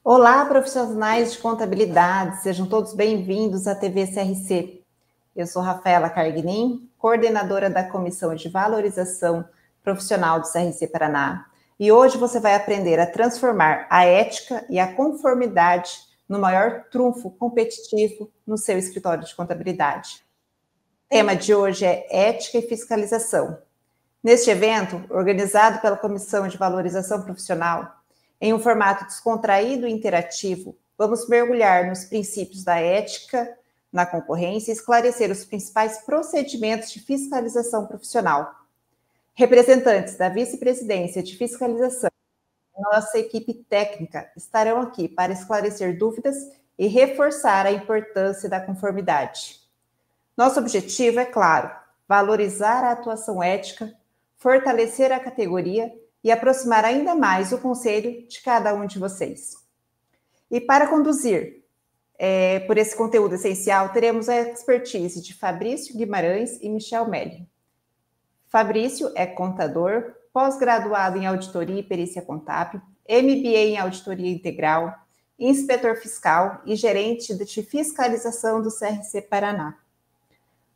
Olá, profissionais de contabilidade, sejam todos bem-vindos à TV CRC. Eu sou Rafaela Carguinin, coordenadora da Comissão de Valorização Profissional do CRC Paraná, e hoje você vai aprender a transformar a ética e a conformidade no maior trunfo competitivo no seu escritório de contabilidade. O tema de hoje é ética e fiscalização. Neste evento, organizado pela Comissão de Valorização Profissional, em um formato descontraído e interativo, vamos mergulhar nos princípios da ética na concorrência e esclarecer os principais procedimentos de fiscalização profissional. Representantes da Vice-Presidência de Fiscalização e nossa equipe técnica estarão aqui para esclarecer dúvidas e reforçar a importância da conformidade. Nosso objetivo é claro: valorizar a atuação ética, fortalecer a categoria e aproximar ainda mais o conselho de cada um de vocês. E para conduzir por esse conteúdo essencial, teremos a expertise de Fabrício Guimarães e Michel Melli. Fabrício é contador, pós-graduado em auditoria e perícia contábil, MBA em auditoria integral, inspetor fiscal e gerente de fiscalização do CRC Paraná.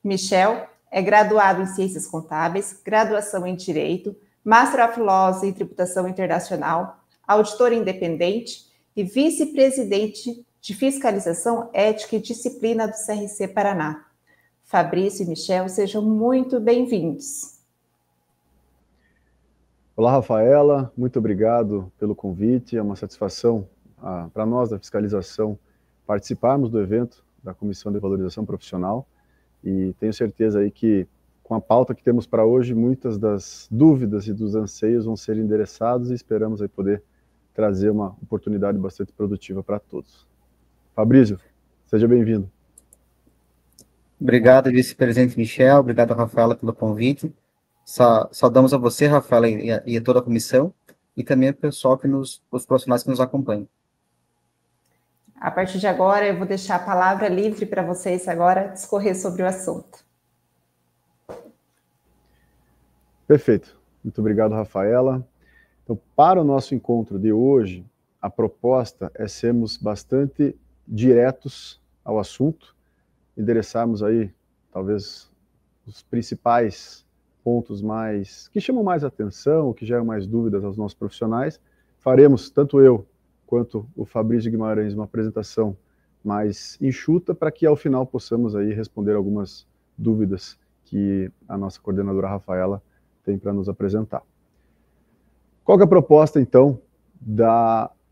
Michel é graduado em ciências contábeis, graduação em direito, Master of Laws em Tributação Internacional, auditor independente e vice-presidente de Fiscalização, Ética e Disciplina do CRC Paraná. Fabrício e Michel, sejam muito bem-vindos. Olá, Rafaela, muito obrigado pelo convite. É uma satisfação para nós da fiscalização participarmos do evento da Comissão de Valorização Profissional e tenho certeza aí que com a pauta que temos para hoje, muitas das dúvidas e dos anseios vão ser endereçados e esperamos aí poder trazer uma oportunidade bastante produtiva para todos. Fabrício, seja bem-vindo. Obrigado, vice-presidente Michel, obrigado, Rafaela, pelo convite. Saudamos a você, Rafaela, e a toda a comissão, e também ao pessoal, os profissionais que nos acompanham. A partir de agora, eu vou deixar a palavra livre para vocês agora discorrer sobre o assunto. Perfeito. Muito obrigado, Rafaela. Então, para o nosso encontro de hoje, a proposta é sermos bastante diretos ao assunto, endereçarmos aí, talvez, os principais pontos que chamam mais atenção, que geram mais dúvidas aos nossos profissionais. Faremos, tanto eu quanto o Fabrício Guimarães, uma apresentação mais enxuta, para que ao final possamos aí responder algumas dúvidas que a nossa coordenadora Rafaela tem para nos apresentar. Qual que é a proposta, então,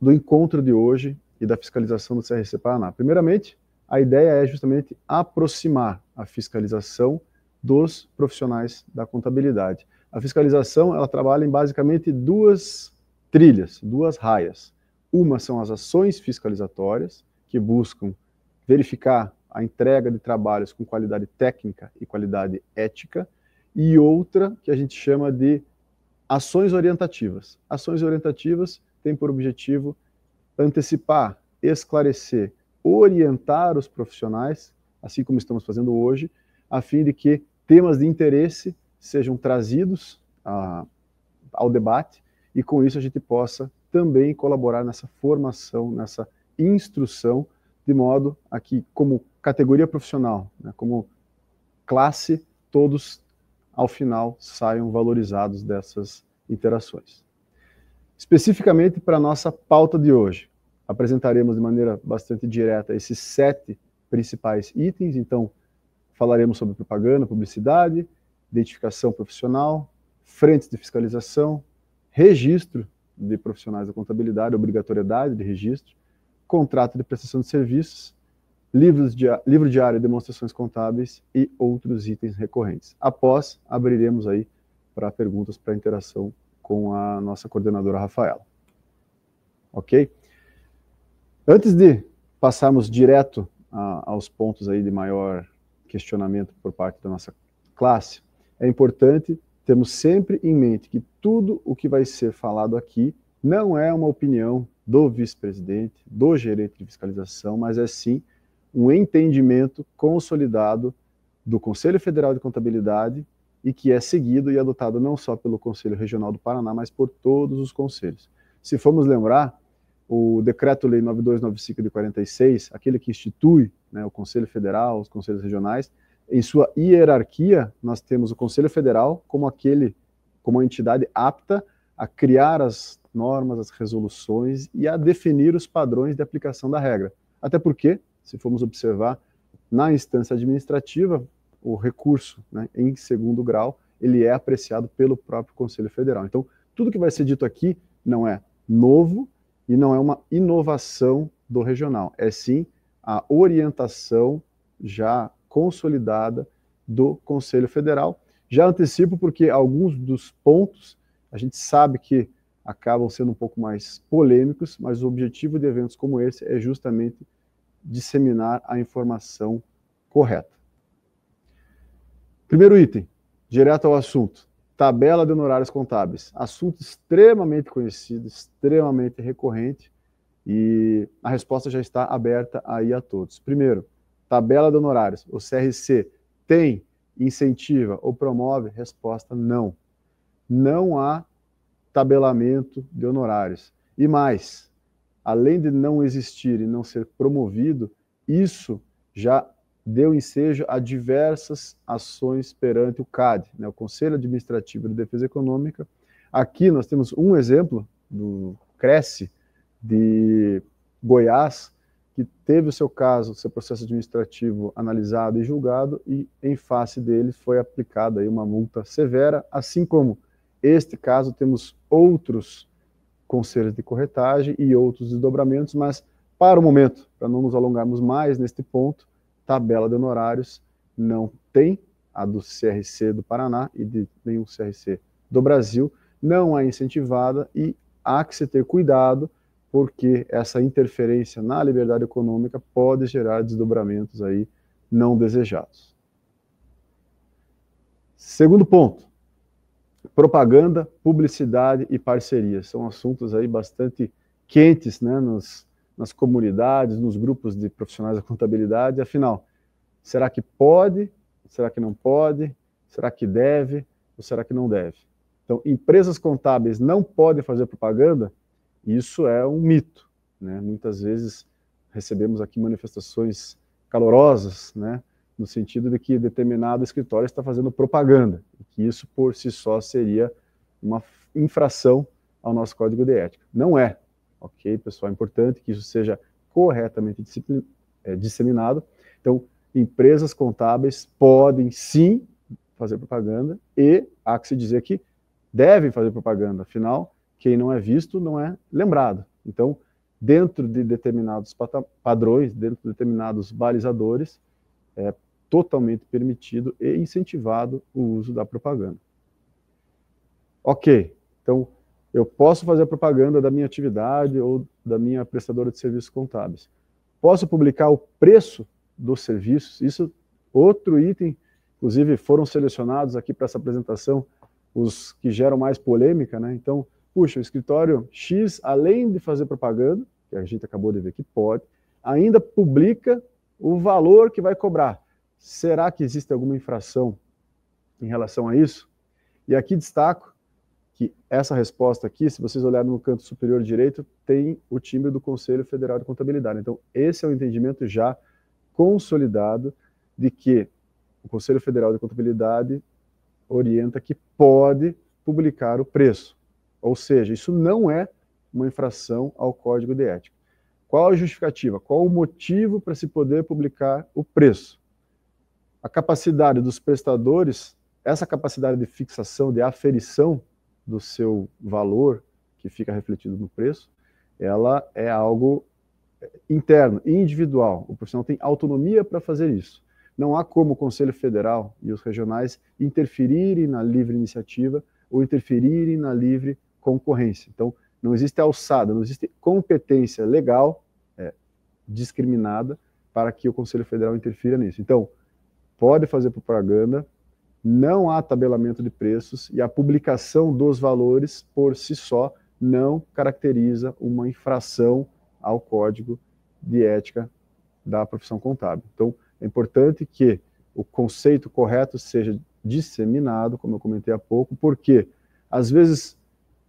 do encontro de hoje e da fiscalização do CRC Paraná? Primeiramente, a ideia é justamente aproximar a fiscalização dos profissionais da contabilidade. A fiscalização, ela trabalha em basicamente duas trilhas, duas raias. Uma são as ações fiscalizatórias, que buscam verificar a entrega de trabalhos com qualidade técnica e qualidade ética, e outra que a gente chama de ações orientativas. Ações orientativas têm por objetivo antecipar, esclarecer, orientar os profissionais, assim como estamos fazendo hoje, a fim de que temas de interesse sejam trazidos ao debate e com isso a gente possa também colaborar nessa formação, nessa instrução, de modo a que, como categoria profissional, né, como classe, todos ao final saiam valorizados dessas interações. Especificamente para a nossa pauta de hoje, apresentaremos de maneira bastante direta esses 7 principais itens. Então, falaremos sobre propaganda, publicidade, identificação profissional, frentes de fiscalização, registro de profissionais da contabilidade, obrigatoriedade de registro, contrato de prestação de serviços, livro diário de demonstrações contábeis e outros itens recorrentes. Após, abriremos aí para perguntas, para interação com a nossa coordenadora Rafaela. Ok? Antes de passarmos direto aos pontos aí de maior questionamento por parte da nossa classe, é importante termos sempre em mente que tudo o que vai ser falado aqui não é uma opinião do vice-presidente, do gerente de fiscalização, mas é sim um entendimento consolidado do Conselho Federal de Contabilidade e que é seguido e adotado não só pelo Conselho Regional do Paraná, mas por todos os conselhos. Se formos lembrar, o Decreto-Lei 9295 de 46, aquele que institui, né, o Conselho Federal, os Conselhos Regionais, em sua hierarquia, nós temos o Conselho Federal como uma entidade apta a criar as normas, as resoluções e a definir os padrões de aplicação da regra. Até porque, se formos observar, na instância administrativa, o recurso, né, em segundo grau, ele é apreciado pelo próprio Conselho Federal. Então, tudo que vai ser dito aqui não é novo e não é uma inovação do regional, é sim a orientação já consolidada do Conselho Federal. Já antecipo porque alguns dos pontos a gente sabe que acabam sendo um pouco mais polêmicos, mas o objetivo de eventos como esse é justamente disseminar a informação correta. Primeiro item, direto ao assunto, tabela de honorários contábeis. Assunto extremamente conhecido, extremamente recorrente, e a resposta já está aberta aí a todos. Primeiro, tabela de honorários. O CRC tem, incentiva ou promove? Resposta, não. Não há tabelamento de honorários. E mais, além de não existir e não ser promovido, isso já deu ensejo a diversas ações perante o CAD, né, o Conselho Administrativo de Defesa Econômica. Aqui nós temos um exemplo do CRECE de Goiás, que teve o seu caso, seu processo administrativo analisado e julgado, e em face dele foi aplicada aí uma multa severa, assim como este caso temos outros conselhos de corretagem e outros desdobramentos, mas para o momento, para não nos alongarmos mais neste ponto, tabela de honorários não tem, a do CRC do Paraná e de nenhum CRC do Brasil, não é incentivada e há que se ter cuidado, porque essa interferência na liberdade econômica pode gerar desdobramentos aí não desejados. Segundo ponto, propaganda, publicidade e parceria. São assuntos aí bastante quentes, né, nas comunidades, nos grupos de profissionais da contabilidade. Afinal, será que pode? Será que não pode? Será que deve? Ou será que não deve? Então, empresas contábeis não podem fazer propaganda? Isso é um mito, né? Muitas vezes recebemos aqui manifestações calorosas, né, no sentido de que determinado escritório está fazendo propaganda, e que isso por si só seria uma infração ao nosso código de ética. Não é, ok, pessoal? É importante que isso seja corretamente disseminado. Então, empresas contábeis podem sim fazer propaganda e há que se dizer que devem fazer propaganda, afinal, quem não é visto não é lembrado. Então, dentro de determinados padrões, dentro de determinados balizadores, é totalmente permitido e incentivado o uso da propaganda. Ok, então eu posso fazer a propaganda da minha atividade ou da minha prestadora de serviços contábeis. Posso publicar o preço dos serviços, isso outro item, inclusive foram selecionados aqui para essa apresentação os que geram mais polêmica, né? Então, puxa, o escritório X, além de fazer propaganda, que a gente acabou de ver que pode, ainda publica o valor que vai cobrar. Será que existe alguma infração em relação a isso? E aqui destaco que essa resposta aqui, se vocês olharem no canto superior direito, tem o timbre do Conselho Federal de Contabilidade. Então, esse é um entendimento já consolidado de que o Conselho Federal de Contabilidade orienta que pode publicar o preço. Ou seja, isso não é uma infração ao Código de Ética. Qual a justificativa? Qual o motivo para se poder publicar o preço? A capacidade dos prestadores, essa capacidade de fixação, de aferição do seu valor, que fica refletido no preço, ela é algo interno, individual. O profissional tem autonomia para fazer isso. Não há como o Conselho Federal e os regionais interferirem na livre iniciativa ou interferirem na livre concorrência. Então, não existe alçada, não existe competência legal discriminada para que o Conselho Federal interfira nisso. Então, pode fazer propaganda, não há tabelamento de preços e a publicação dos valores por si só não caracteriza uma infração ao Código de Ética da profissão contábil. Então, é importante que o conceito correto seja disseminado, como eu comentei há pouco, porque às vezes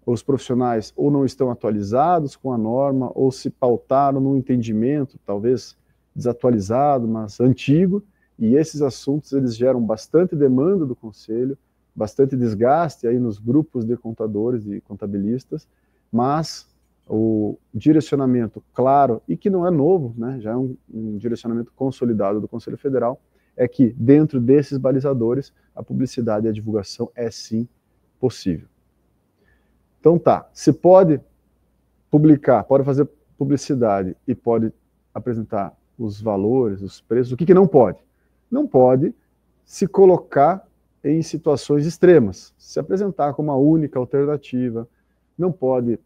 os profissionais ou não estão atualizados com a norma, ou se pautaram num entendimento, talvez desatualizado, mas antigo, e esses assuntos eles geram bastante demanda do Conselho, bastante desgaste aí nos grupos de contadores e contabilistas, mas o direcionamento claro, e que não é novo, né, já é um direcionamento consolidado do Conselho Federal, é que dentro desses balizadores, a publicidade e a divulgação é sim possível. Então tá, se pode publicar, pode fazer publicidade e pode apresentar os valores, os preços, o que não pode? Não pode se colocar em situações extremas, se apresentar como a única alternativa, não pode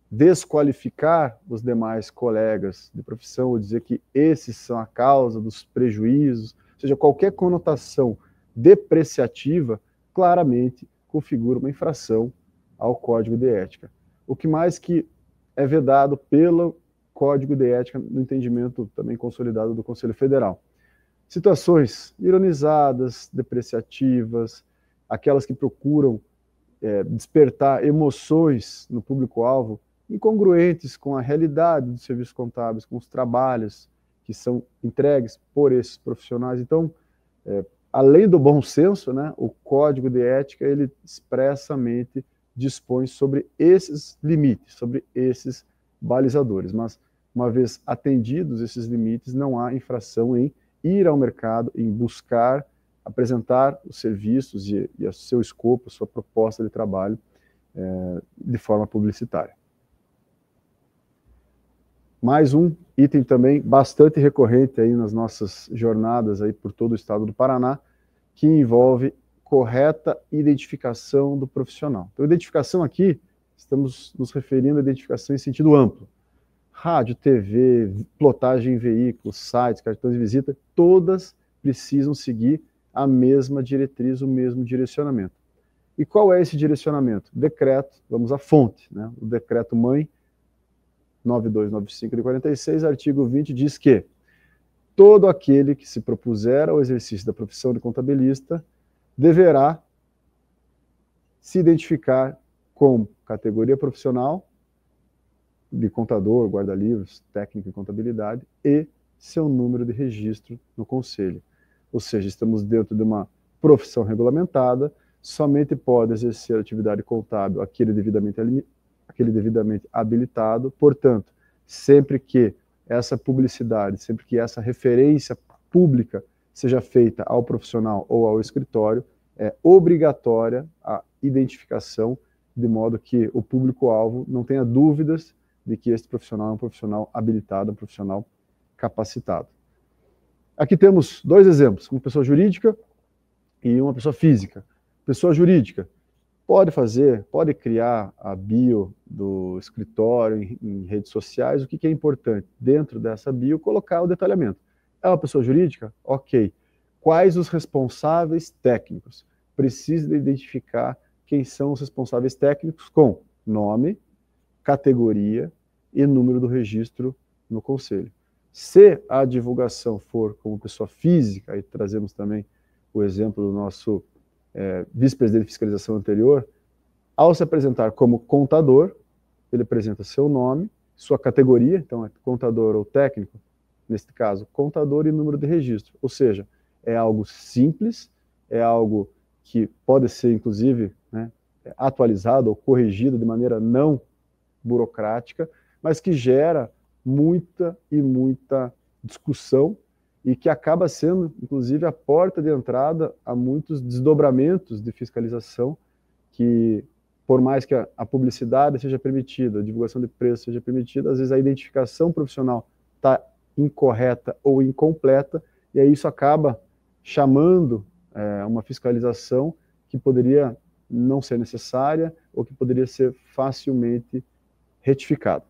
desqualificar os demais colegas de profissão ou dizer que esses são a causa dos prejuízos, ou seja, qualquer conotação depreciativa claramente configura uma infração ao Código de Ética. O que mais que é vedado pelo Código de Ética no entendimento também consolidado do Conselho Federal. Situações ironizadas, depreciativas, aquelas que procuram despertar emoções no público-alvo incongruentes com a realidade dos serviços contábeis, com os trabalhos que são entregues por esses profissionais. Então, além do bom senso, né, o Código de Ética, ele expressamente dispõe sobre esses limites, sobre esses balizadores. Mas, uma vez atendidos esses limites, não há infração em ir ao mercado, em buscar, apresentar os serviços e o seu escopo, a sua proposta de trabalho de forma publicitária. Mais um item também bastante recorrente aí nas nossas jornadas aí por todo o estado do Paraná, que envolve correta identificação do profissional. Então, identificação aqui, estamos nos referindo à identificação em sentido amplo. Rádio, TV, plotagem em veículos, sites, cartões de visita, todas precisam seguir a mesma diretriz, o mesmo direcionamento. E qual é esse direcionamento? Decreto, vamos à fonte, né? O decreto-mãe 9295 de 46, artigo 20, diz que todo aquele que se propuser ao exercício da profissão de contabilista deverá se identificar com categoria profissional de contador, guarda-livros, técnico em contabilidade e seu número de registro no Conselho. Ou seja, estamos dentro de uma profissão regulamentada, somente pode exercer atividade contábil aquele devidamente habilitado, portanto, sempre que essa publicidade, sempre que essa referência pública seja feita ao profissional ou ao escritório, é obrigatória a identificação, de modo que o público-alvo não tenha dúvidas de que esse profissional é um profissional habilitado, um profissional capacitado. Aqui temos dois exemplos, uma pessoa jurídica e uma pessoa física. Pessoa jurídica pode criar a bio do escritório em redes sociais. O que é importante? Dentro dessa bio, colocar o detalhamento. É uma pessoa jurídica? Ok. Quais os responsáveis técnicos? Precisa identificar quem são os responsáveis técnicos com nome, categoria e número do registro no Conselho. Se a divulgação for como pessoa física, aí trazemos também o exemplo do nosso vice-presidente de fiscalização anterior, ao se apresentar como contador, ele apresenta seu nome, sua categoria, então é contador ou técnico, neste caso, contador e número de registro. Ou seja, é algo simples, é algo que pode ser, inclusive, né, atualizado ou corrigido de maneira não burocrática, mas que gera muita discussão e que acaba sendo, inclusive, a porta de entrada a muitos desdobramentos de fiscalização que, por mais que a publicidade seja permitida, a divulgação de preço seja permitida, às vezes a identificação profissional está incorreta ou incompleta, e aí isso acaba chamando uma fiscalização que poderia não ser necessária ou que poderia ser facilmente retificada.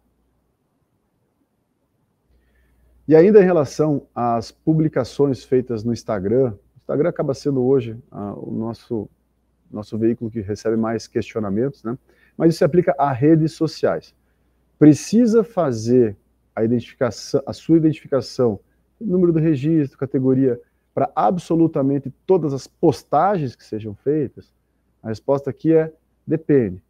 E ainda em relação às publicações feitas no Instagram, o Instagram acaba sendo hoje o nosso veículo que recebe mais questionamentos, né? Mas isso se aplica a redes sociais. Precisa fazer a sua identificação, número do registro, categoria, para absolutamente todas as postagens que sejam feitas? A resposta aqui é depende.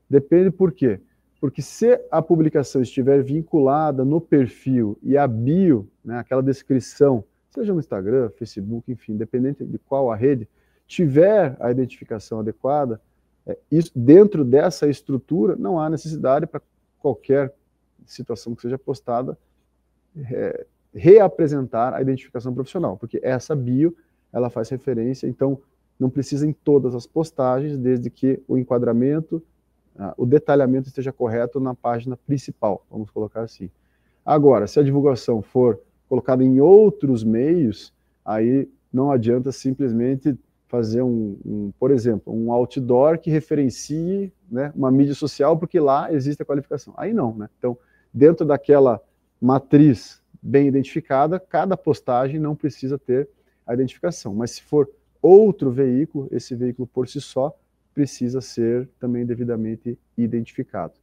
Depende por quê? Porque se a publicação estiver vinculada no perfil e a bio, né, aquela descrição, seja no Instagram, Facebook, enfim, independente de qual a rede, tiver a identificação adequada, isso, dentro dessa estrutura, não há necessidade para qualquer situação que seja postada reapresentar a identificação profissional, porque essa bio, ela faz referência, então não precisa em todas as postagens, desde que o enquadramento, o detalhamento esteja correto na página principal, vamos colocar assim. Agora, se a divulgação for colocada em outros meios, aí não adianta simplesmente fazer por exemplo, um outdoor que referencie, né, uma mídia social, porque lá existe a qualificação. Aí não, né? Então, dentro daquela matriz bem identificada, cada postagem não precisa ter a identificação. Mas se for outro veículo, esse veículo por si só precisa ser também devidamente identificado.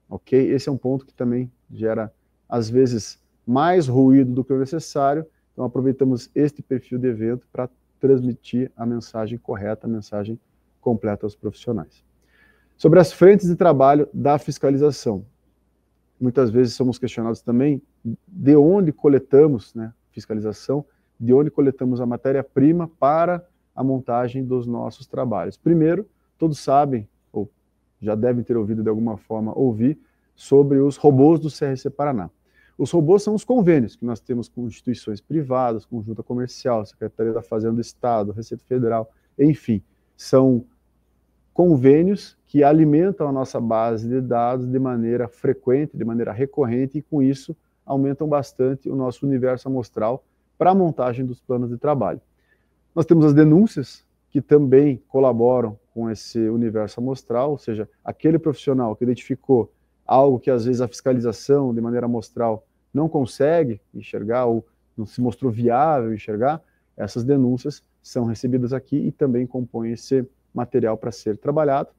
Ok? Esse é um ponto que também gera, às vezes, mais ruído do que o necessário. Então, aproveitamos este perfil de evento para transmitir a mensagem correta, a mensagem completa aos profissionais. Sobre as frentes de trabalho da fiscalização. Muitas vezes somos questionados também de onde coletamos, né, fiscalização, de onde coletamos a matéria-prima para a montagem dos nossos trabalhos. Primeiro, todos sabem, ou já devem ter ouvido de alguma forma ouvir, sobre os robôs do CRC Paraná. Os robôs são os convênios que nós temos com instituições privadas, com Junta Comercial, Secretaria da Fazenda do Estado, Receita Federal, enfim, são convênios que alimentam a nossa base de dados de maneira frequente, de maneira recorrente, e com isso aumentam bastante o nosso universo amostral para a montagem dos planos de trabalho. Nós temos as denúncias, que também colaboram com esse universo amostral, ou seja, aquele profissional que identificou algo que às vezes a fiscalização, de maneira amostral, não consegue enxergar ou não se mostrou viável enxergar, essas denúncias são recebidas aqui e também compõem esse material para ser trabalhado.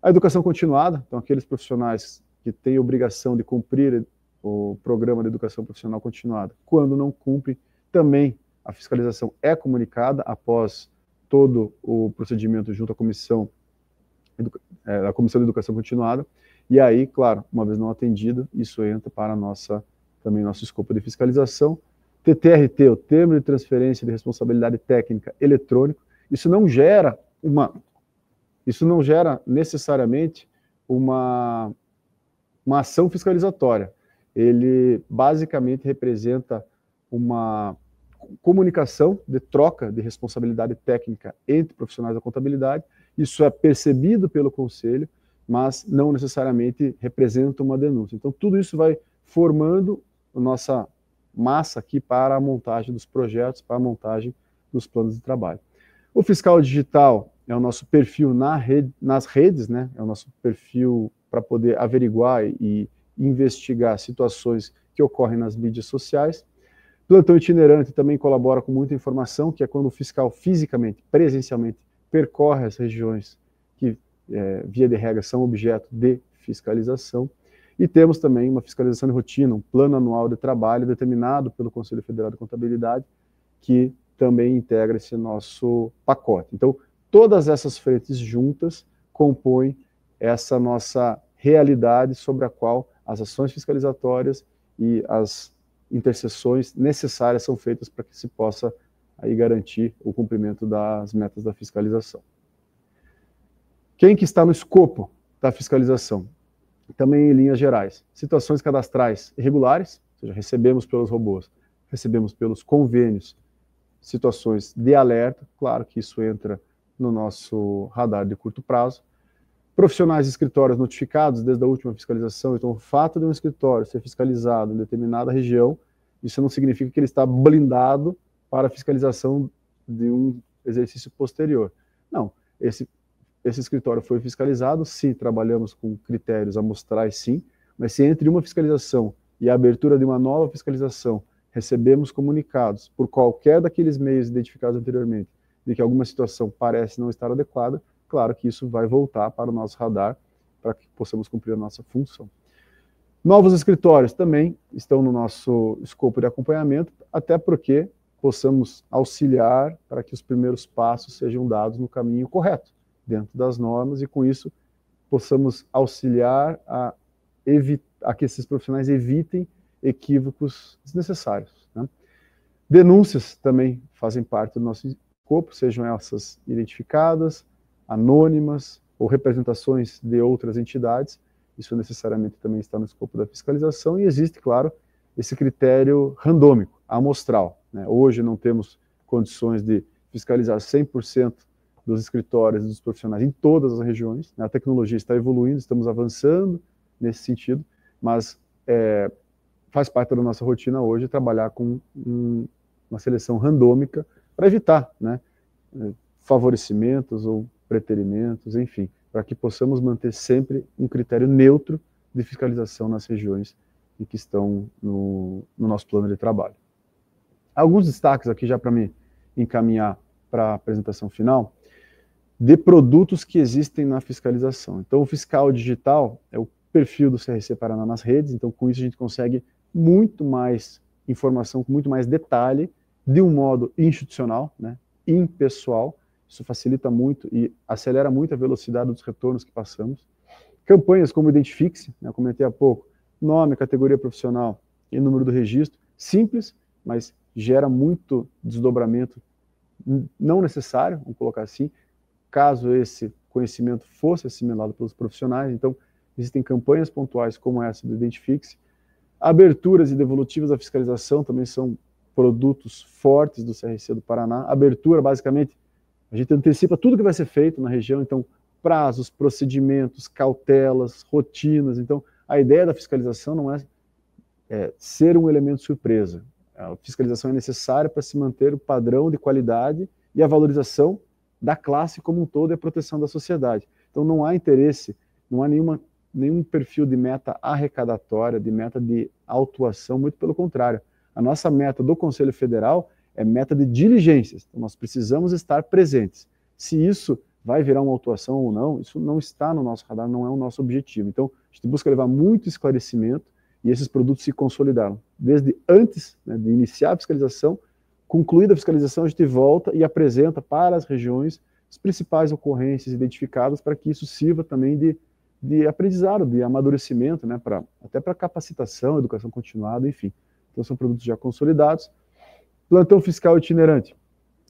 A educação continuada, então aqueles profissionais que têm obrigação de cumprir o programa de educação profissional continuada, quando não cumprem, também a fiscalização é comunicada após todo o procedimento junto à comissão de educação continuada, e aí, claro, uma vez não atendido, isso entra para também nosso escopo de fiscalização. TTRT, o termo de transferência de responsabilidade técnica eletrônico, isso não gera necessariamente uma ação fiscalizatória. Ele basicamente representa uma comunicação de troca de responsabilidade técnica entre profissionais da contabilidade. Isso é percebido pelo conselho, mas não necessariamente representa uma denúncia. Então, tudo isso vai formando a nossa massa aqui para a montagem dos projetos, para a montagem dos planos de trabalho. O fiscal digital é o nosso perfil nas redes, né? É o nosso perfil para poder averiguar e investigar situações que ocorrem nas mídias sociais. Plantão itinerante também colabora com muita informação, que é quando o fiscal fisicamente, presencialmente, percorre as regiões que, via de regra, são objeto de fiscalização. E temos também uma fiscalização de rotina, um plano anual de trabalho determinado pelo Conselho Federal de Contabilidade, que também integra esse nosso pacote. Então, todas essas frentes juntas compõem essa nossa realidade sobre a qual as ações fiscalizatórias e as interseções necessárias são feitas para que se possa aí garantir o cumprimento das metas da fiscalização. Quem que está no escopo da fiscalização? Também em linhas gerais. Situações cadastrais irregulares, ou seja, recebemos pelos robôs, recebemos pelos convênios, situações de alerta, claro que isso entra no nosso radar de curto prazo. Profissionais de escritórios notificados desde a última fiscalização, então o fato de um escritório ser fiscalizado em determinada região, isso não significa que ele está blindado para a fiscalização de um exercício posterior. Não, esse escritório foi fiscalizado, sim, trabalhamos com critérios amostrais, sim, mas se entre uma fiscalização e a abertura de uma nova fiscalização, recebemos comunicados por qualquer daqueles meios identificados anteriormente, de que alguma situação parece não estar adequada, claro que isso vai voltar para o nosso radar, para que possamos cumprir a nossa função. Novos escritórios também estão no nosso escopo de acompanhamento, até porque possamos auxiliar para que os primeiros passos sejam dados no caminho correto, dentro das normas, e com isso possamos auxiliar a que esses profissionais evitem equívocos desnecessários, né? Denúncias também fazem parte do nosso escopo, sejam essas identificadas, anônimas ou representações de outras entidades. Isso necessariamente também está no escopo da fiscalização, e existe, claro, esse critério randômico, amostral, né? Hoje não temos condições de fiscalizar 100% dos escritórios e dos profissionais em todas as regiões, né? A tecnologia está evoluindo, estamos avançando nesse sentido, mas faz parte da nossa rotina hoje trabalhar com uma seleção randômica para evitar, né, favorecimentos ou preterimentos, enfim, para que possamos manter sempre um critério neutro de fiscalização nas regiões e que estão no nosso plano de trabalho. Alguns destaques aqui já para me encaminhar para a apresentação final, de produtos que existem na fiscalização. Então, o fiscal digital é o perfil do CRC Paraná nas redes, então com isso a gente consegue muito mais informação, com muito mais detalhe, de um modo institucional, né, impessoal. Isso facilita muito e acelera muito a velocidade dos retornos que passamos. Campanhas como Identifique-se, né, eu comentei há pouco, nome, categoria profissional e número do registro, simples, mas gera muito desdobramento não necessário, vamos colocar assim, caso esse conhecimento fosse assimilado pelos profissionais. Então, existem campanhas pontuais como essa do Identifique-se. Aberturas e devolutivas da fiscalização também são produtos fortes do CRC do Paraná. Abertura, basicamente, a gente antecipa tudo que vai ser feito na região, então, prazos, procedimentos, cautelas, rotinas. Então, a ideia da fiscalização não é ser um elemento surpresa. A fiscalização é necessária para se manter o padrão de qualidade e a valorização da classe como um todo e a proteção da sociedade. Então, não há interesse, não há nenhum perfil de meta arrecadatória, de meta de autuação, muito pelo contrário. A nossa meta do Conselho Federal é meta de diligências, então nós precisamos estar presentes. Se isso vai virar uma autuação ou não, isso não está no nosso radar, não é o nosso objetivo. Então, a gente busca levar muito esclarecimento e esses produtos se consolidaram. Desde antes, né, de iniciar a fiscalização, concluída a fiscalização, a gente volta e apresenta para as regiões as principais ocorrências identificadas para que isso sirva também de aprendizado, de amadurecimento, né, até para capacitação, educação continuada, enfim. Então são produtos já consolidados. Plantão fiscal itinerante,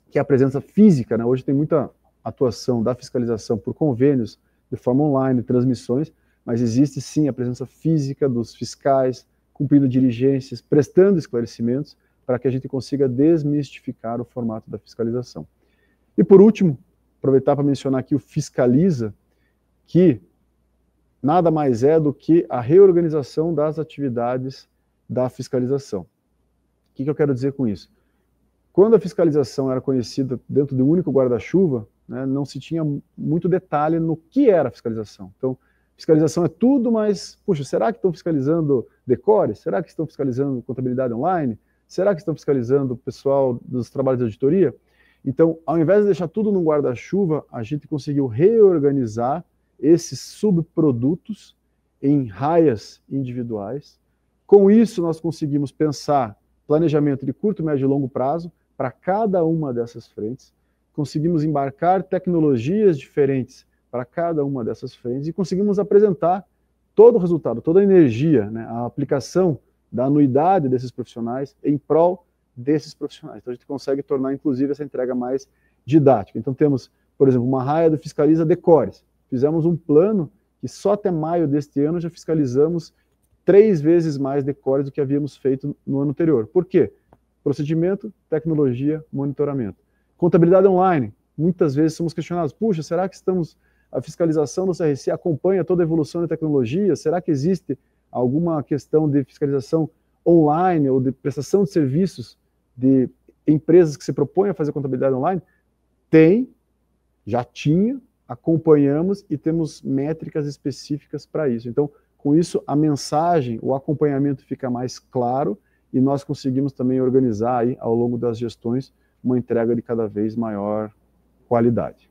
que é a presença física, né? Hoje tem muita atuação da fiscalização por convênios, de forma online, transmissões, mas existe sim a presença física dos fiscais, cumprindo diligências, prestando esclarecimentos, para que a gente consiga desmistificar o formato da fiscalização. E por último, aproveitar para mencionar aqui o Fiscaliza, que nada mais é do que a reorganização das atividades da fiscalização. O que eu quero dizer com isso? Quando a fiscalização era conhecida dentro de um único guarda-chuva, né, não se tinha muito detalhe no que era a fiscalização. Então, fiscalização é tudo, mas, puxa, será que estão fiscalizando decores? Será que estão fiscalizando contabilidade online? Será que estão fiscalizando o pessoal dos trabalhos de auditoria? Então, ao invés de deixar tudo num guarda-chuva, a gente conseguiu reorganizar esses subprodutos em raias individuais. Com isso, nós conseguimos pensar planejamento de curto, médio e longo prazo para cada uma dessas frentes. Conseguimos embarcar tecnologias diferentes para cada uma dessas frentes e conseguimos apresentar todo o resultado, toda a energia, né, a aplicação da anuidade desses profissionais em prol desses profissionais. Então, a gente consegue tornar, inclusive, essa entrega mais didática. Então, temos, por exemplo, uma raia do Fiscaliza Decores. Fizemos um plano que só até maio deste ano já fiscalizamos 3 vezes mais decores do que havíamos feito no ano anterior. Por quê? Procedimento, tecnologia, monitoramento. Contabilidade online. Muitas vezes somos questionados, puxa, será que a fiscalização do CRC acompanha toda a evolução da tecnologia? Será que existe alguma questão de fiscalização online ou de prestação de serviços de empresas que se propõem a fazer contabilidade online? Tem, já tinha, acompanhamos e temos métricas específicas para isso. Então, com isso, a mensagem, o acompanhamento fica mais claro e nós conseguimos também organizar aí, ao longo das gestões, uma entrega de cada vez maior qualidade.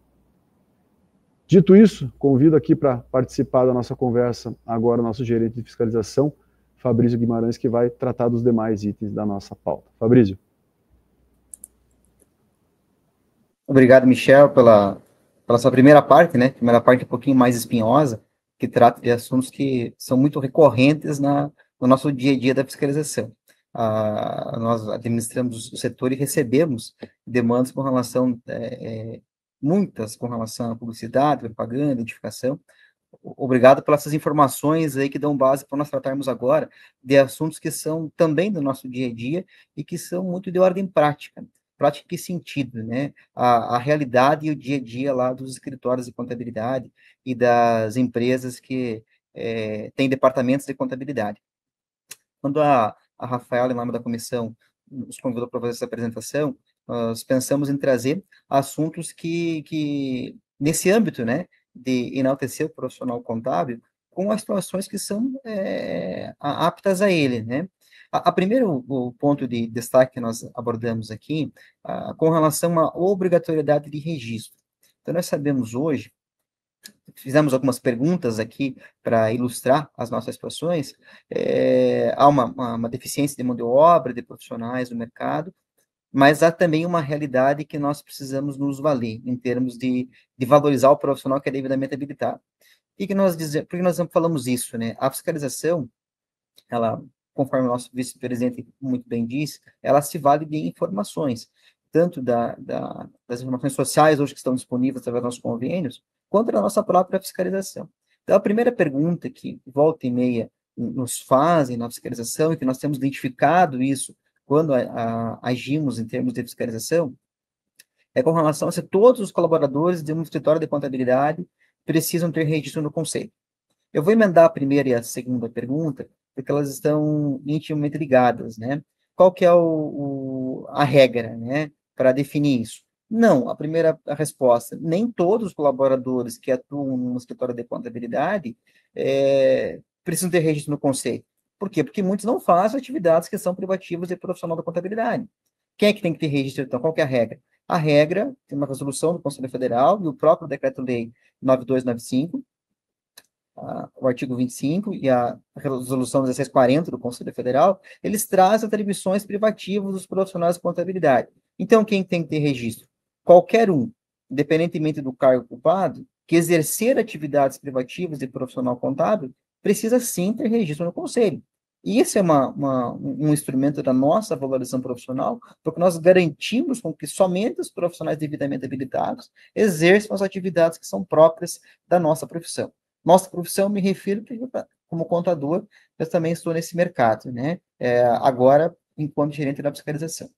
Dito isso, convido aqui para participar da nossa conversa agora o nosso gerente de fiscalização, Fabrício Guimarães, que vai tratar dos demais itens da nossa pauta. Fabrício. Obrigado, Michel, pela sua primeira parte, né? Primeira parte um pouquinho mais espinhosa, que trata de assuntos que são muito recorrentes no nosso dia a dia da fiscalização. Nós administramos o setor e recebemos demandas com relação, muitas com relação à publicidade, propaganda, identificação. Obrigado pelas essas informações aí que dão base para nós tratarmos agora de assuntos que são também do nosso dia a dia e que são muito de ordem prática. Prática em que sentido, né? A realidade e o dia a dia lá dos escritórios de contabilidade e das empresas que têm departamentos de contabilidade. Quando a Rafaela, em nome da comissão, nos convidou para fazer essa apresentação, nós pensamos em trazer assuntos que nesse âmbito, né, de enaltecer o profissional contábil, com as situações que são aptas a ele, né? A primeiro o ponto de destaque que nós abordamos aqui, com relação à obrigatoriedade de registro. Então, nós sabemos hoje, fizemos algumas perguntas aqui para ilustrar as nossas situações, há uma deficiência de mão de obra, de profissionais no mercado, mas há também uma realidade que nós precisamos nos valer, em termos de valorizar o profissional que é devidamente habilitado. Por que nós falamos isso, né? A fiscalização, ela, conforme o nosso vice-presidente muito bem disse, ela se vale de informações, tanto das informações sociais hoje que estão disponíveis através dos nossos convênios, quanto da nossa própria fiscalização. Então, a primeira pergunta que volta e meia nos fazem na fiscalização, e que nós temos identificado isso quando agimos em termos de fiscalização, é com relação a se todos os colaboradores de um escritório de contabilidade precisam ter registro no Conselho. Eu vou emendar a primeira e a segunda pergunta, porque elas estão intimamente ligadas, né? Qual que é a regra, né, para definir isso? Não, a primeira resposta, nem todos os colaboradores que atuam no escritório de contabilidade precisam ter registro no Conselho. Por quê? Porque muitos não fazem atividades que são privativas de profissional da contabilidade. Quem é que tem que ter registro, então? Qual que é a regra? A regra tem uma resolução do Conselho Federal e o próprio Decreto-Lei 9295, o artigo 25 e a resolução 1640 do Conselho Federal, eles trazem atribuições privativas dos profissionais de contabilidade. Então, quem tem que ter registro? Qualquer um, independentemente do cargo ocupado, que exercer atividades privativas de profissional contábil, precisa sim ter registro no Conselho. E esse é um instrumento da nossa valorização profissional, porque nós garantimos com que somente os profissionais devidamente habilitados exerçam as atividades que são próprias da nossa profissão. Nossa profissão, me refiro como contador, eu também estou nesse mercado, né? Agora, enquanto gerente da fiscalização.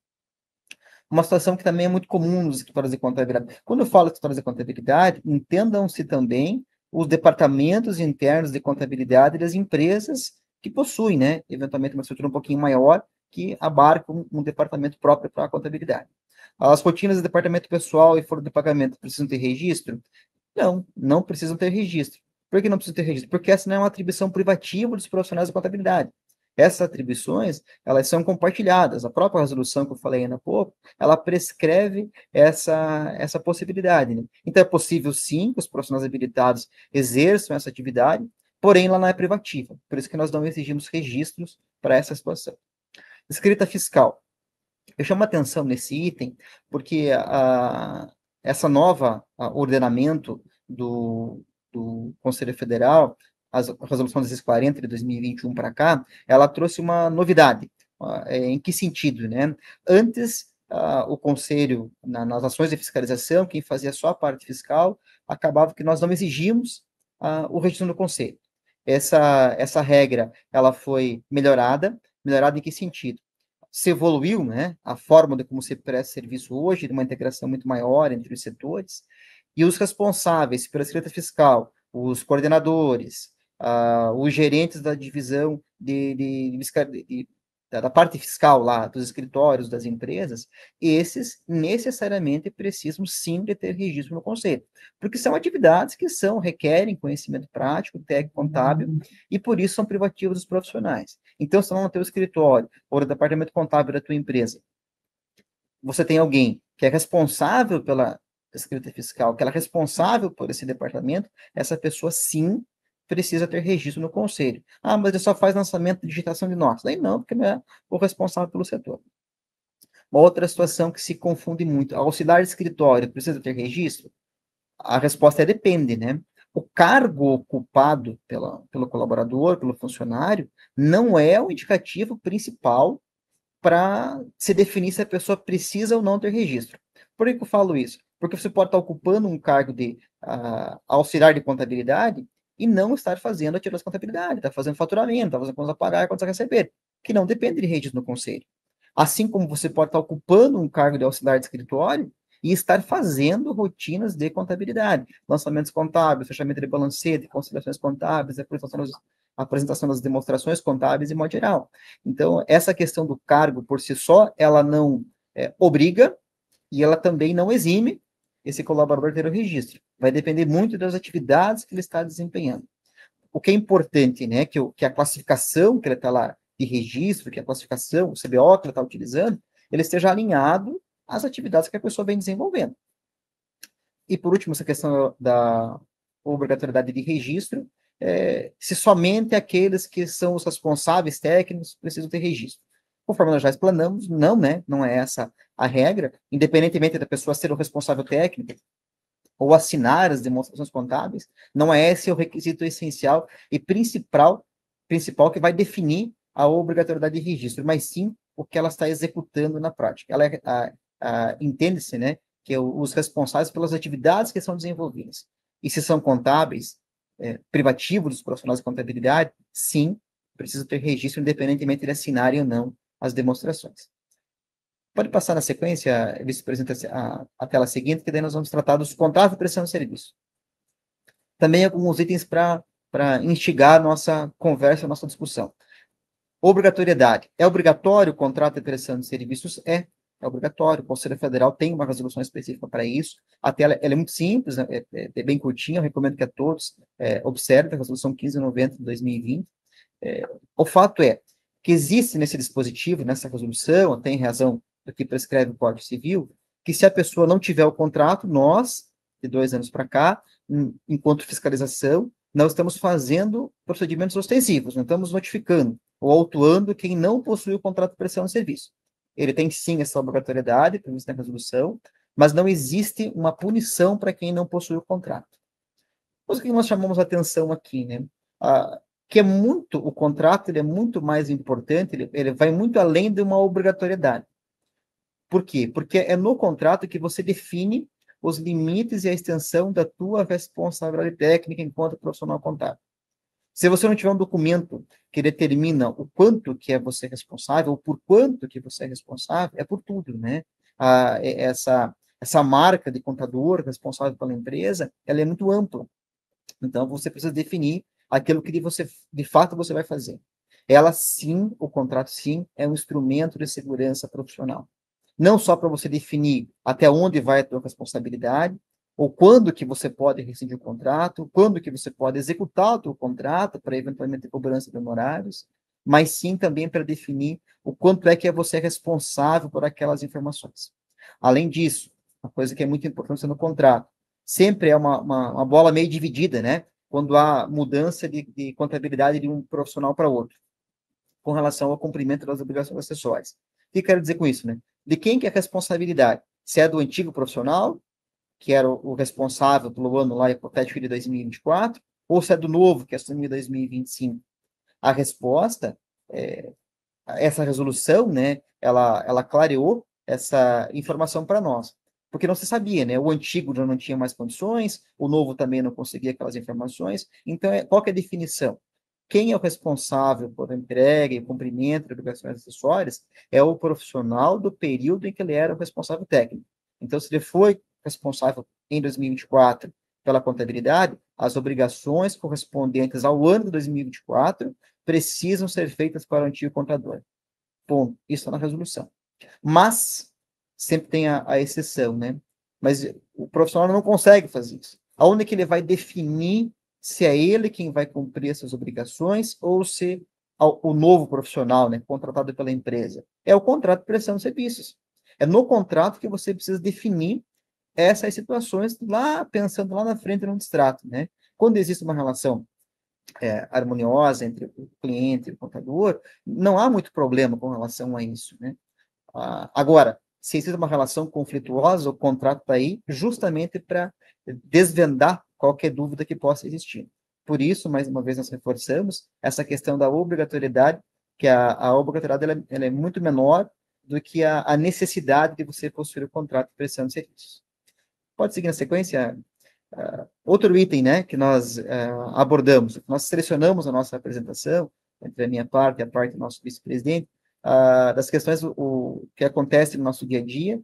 Uma situação que também é muito comum nos escritórios de contabilidade. Quando eu falo de escritórios de contabilidade, entendam-se também os departamentos internos de contabilidade das empresas que possuem, né, eventualmente uma estrutura um pouquinho maior, que abarcam um departamento próprio para a contabilidade. As rotinas do departamento pessoal e folha de pagamento precisam ter registro? Não, não precisam ter registro. Por que não precisam ter registro? Porque essa não é uma atribuição privativa dos profissionais da contabilidade. Essas atribuições, elas são compartilhadas. A própria resolução que eu falei ainda há pouco, ela prescreve essa possibilidade, né? Então, é possível, sim, que os profissionais habilitados exerçam essa atividade, porém, ela não é privativa. Por isso que nós não exigimos registros para essa situação. Escrita fiscal. Eu chamo a atenção nesse item, porque essa nova ordenamento do Conselho Federal, a resolução 1640 de 2021 para cá, ela trouxe uma novidade. Em que sentido, né? Antes, o Conselho, nas ações de fiscalização, quem fazia só a parte fiscal, acabava que nós não exigimos o registro no Conselho. Essa regra, ela foi melhorada em que sentido? Se evoluiu, né, a forma de como se presta serviço hoje, de uma integração muito maior entre os setores, e os responsáveis pela escrita fiscal, os coordenadores, os gerentes da divisão da parte fiscal lá, dos escritórios, das empresas, esses necessariamente precisam sim de ter registro no Conselho, porque são atividades que requerem conhecimento prático, técnico, contábil, e por isso são privativos dos profissionais. Então, se não no teu escritório, ou no departamento contábil da tua empresa, você tem alguém que é responsável pela escrita fiscal, que ela é responsável por esse departamento, essa pessoa sim precisa ter registro no Conselho. Mas ele só faz lançamento de digitação de notas. Aí não, porque não é o responsável pelo setor. Uma outra situação que se confunde muito. Auxiliar de escritório precisa ter registro? A resposta é depende, né? o cargo ocupado pelo colaborador, pelo funcionário, não é o indicativo principal para se definir se a pessoa precisa ou não ter registro. Por que eu falo isso? Porque você pode estar ocupando um cargo de auxiliar de contabilidade e não estar fazendo a tiração de contabilidade, está fazendo faturamento, está fazendo contas a pagar, contas a receber, que não depende de registro no conselho. Assim como você pode estar ocupando um cargo de auxiliar de escritório e estar fazendo rotinas de contabilidade, lançamentos contábeis, fechamento de balancete, conciliações contábeis, apresentação das demonstrações contábeis, de modo geral. Então, essa questão do cargo por si só, ela não obriga e ela também não exime esse colaborador ter o registro. Vai depender muito das atividades que ele está desempenhando. O que é importante, né, que a classificação que ele está lá de registro, que a classificação, o CBO que ele está utilizando, ele esteja alinhado às atividades que a pessoa vem desenvolvendo. E, por último, essa questão da obrigatoriedade de registro, se somente aqueles que são os responsáveis técnicos precisam ter registro. Conforme nós já explanamos, não, né? Não é essa a regra, independentemente da pessoa ser o responsável técnico ou assinar as demonstrações contábeis, não é esse o requisito essencial e principal que vai definir a obrigatoriedade de registro, mas sim o que ela está executando na prática. Ela entende-se, né, que os responsáveis pelas atividades que são desenvolvidas. E se são contábeis, privativos dos profissionais de contabilidade, sim, precisa ter registro, independentemente de assinarem ou não as demonstrações. Pode passar na sequência, vice-presidente, a tela seguinte, que daí nós vamos tratar dos contratos de prestação de serviço. Também alguns itens para instigar a nossa conversa, a nossa discussão. Obrigatoriedade. É obrigatório o contrato de prestação de serviços? É obrigatório. O Conselho Federal tem uma resolução específica para isso. A tela ela é muito simples, né? É bem curtinha, eu recomendo que a todos observem a resolução 1590 de 2020. O fato é que existe nesse dispositivo, nessa resolução, tem razão do que prescreve o Código Civil, que se a pessoa não tiver o contrato, nós, de 2 anos para cá, enquanto fiscalização, nós estamos fazendo procedimentos ostensivos, não estamos notificando ou autuando quem não possui o contrato de prestação de serviço. Ele tem sim essa obrigatoriedade, prevista na resolução, mas não existe uma punição para quem não possui o contrato. Coisa que nós chamamos a atenção aqui, né? Que o contrato ele é muito mais importante, ele vai muito além de uma obrigatoriedade. Por quê? Porque é no contrato que você define os limites e a extensão da tua responsabilidade técnica enquanto profissional contábil. Se você não tiver um documento que determina o quanto que é você responsável, ou por quanto que você é responsável, é por tudo, né? Essa marca de contador responsável pela empresa, ela é muito ampla. Então, você precisa definir aquilo que de fato você vai fazer. Ela, sim, o contrato, sim, é um instrumento de segurança profissional. Não só para você definir até onde vai a tua responsabilidade, ou quando que você pode rescindir o contrato, quando que você pode executar o teu contrato para eventualmente ter cobrança de honorários, mas sim também para definir o quanto é que você é responsável por aquelas informações. Além disso, uma coisa que é muito importante no contrato, sempre é uma bola meio dividida, né? Quando há mudança de contabilidade de um profissional para outro, com relação ao cumprimento das obrigações acessórias. O que quero dizer com isso, né? De quem que é a responsabilidade? Se é do antigo profissional, que era o responsável pelo ano lá hipotético de 2024, ou se é do novo, que assumiu 2025? A resposta, essa resolução, né, ela clareou essa informação para nós. Porque não se sabia, né? O antigo já não tinha mais condições, o novo também não conseguia aquelas informações. Então, qual que é a definição? Quem é o responsável por entrega e cumprimento de obrigações acessórias é o profissional do período em que ele era o responsável técnico. Então, se ele foi responsável em 2024 pela contabilidade, as obrigações correspondentes ao ano de 2024 precisam ser feitas para o antigo contador. Ponto. Isso está na resolução. Mas, sempre tem a exceção, né? Mas o profissional não consegue fazer isso. Aonde que ele vai definir se é ele quem vai cumprir essas obrigações ou se o novo profissional, né, contratado pela empresa? É o contrato de prestação de serviços. É no contrato que você precisa definir essas situações, pensando lá na frente no distrato, né? Quando existe uma relação harmoniosa entre o cliente e o contador, não há muito problema com relação a isso, né? Agora, se existe uma relação conflituosa, o contrato está aí justamente para desvendar qualquer dúvida que possa existir. Por isso, mais uma vez, nós reforçamos essa questão da obrigatoriedade, que a obrigatoriedade ela é muito menor do que a necessidade de você possuir o contrato de prestação de serviços. Pode seguir na sequência. Outro item, né, que nós abordamos, nós selecionamos a nossa apresentação, entre a minha parte e a parte do nosso vice-presidente, das questões o que acontece no nosso dia a dia,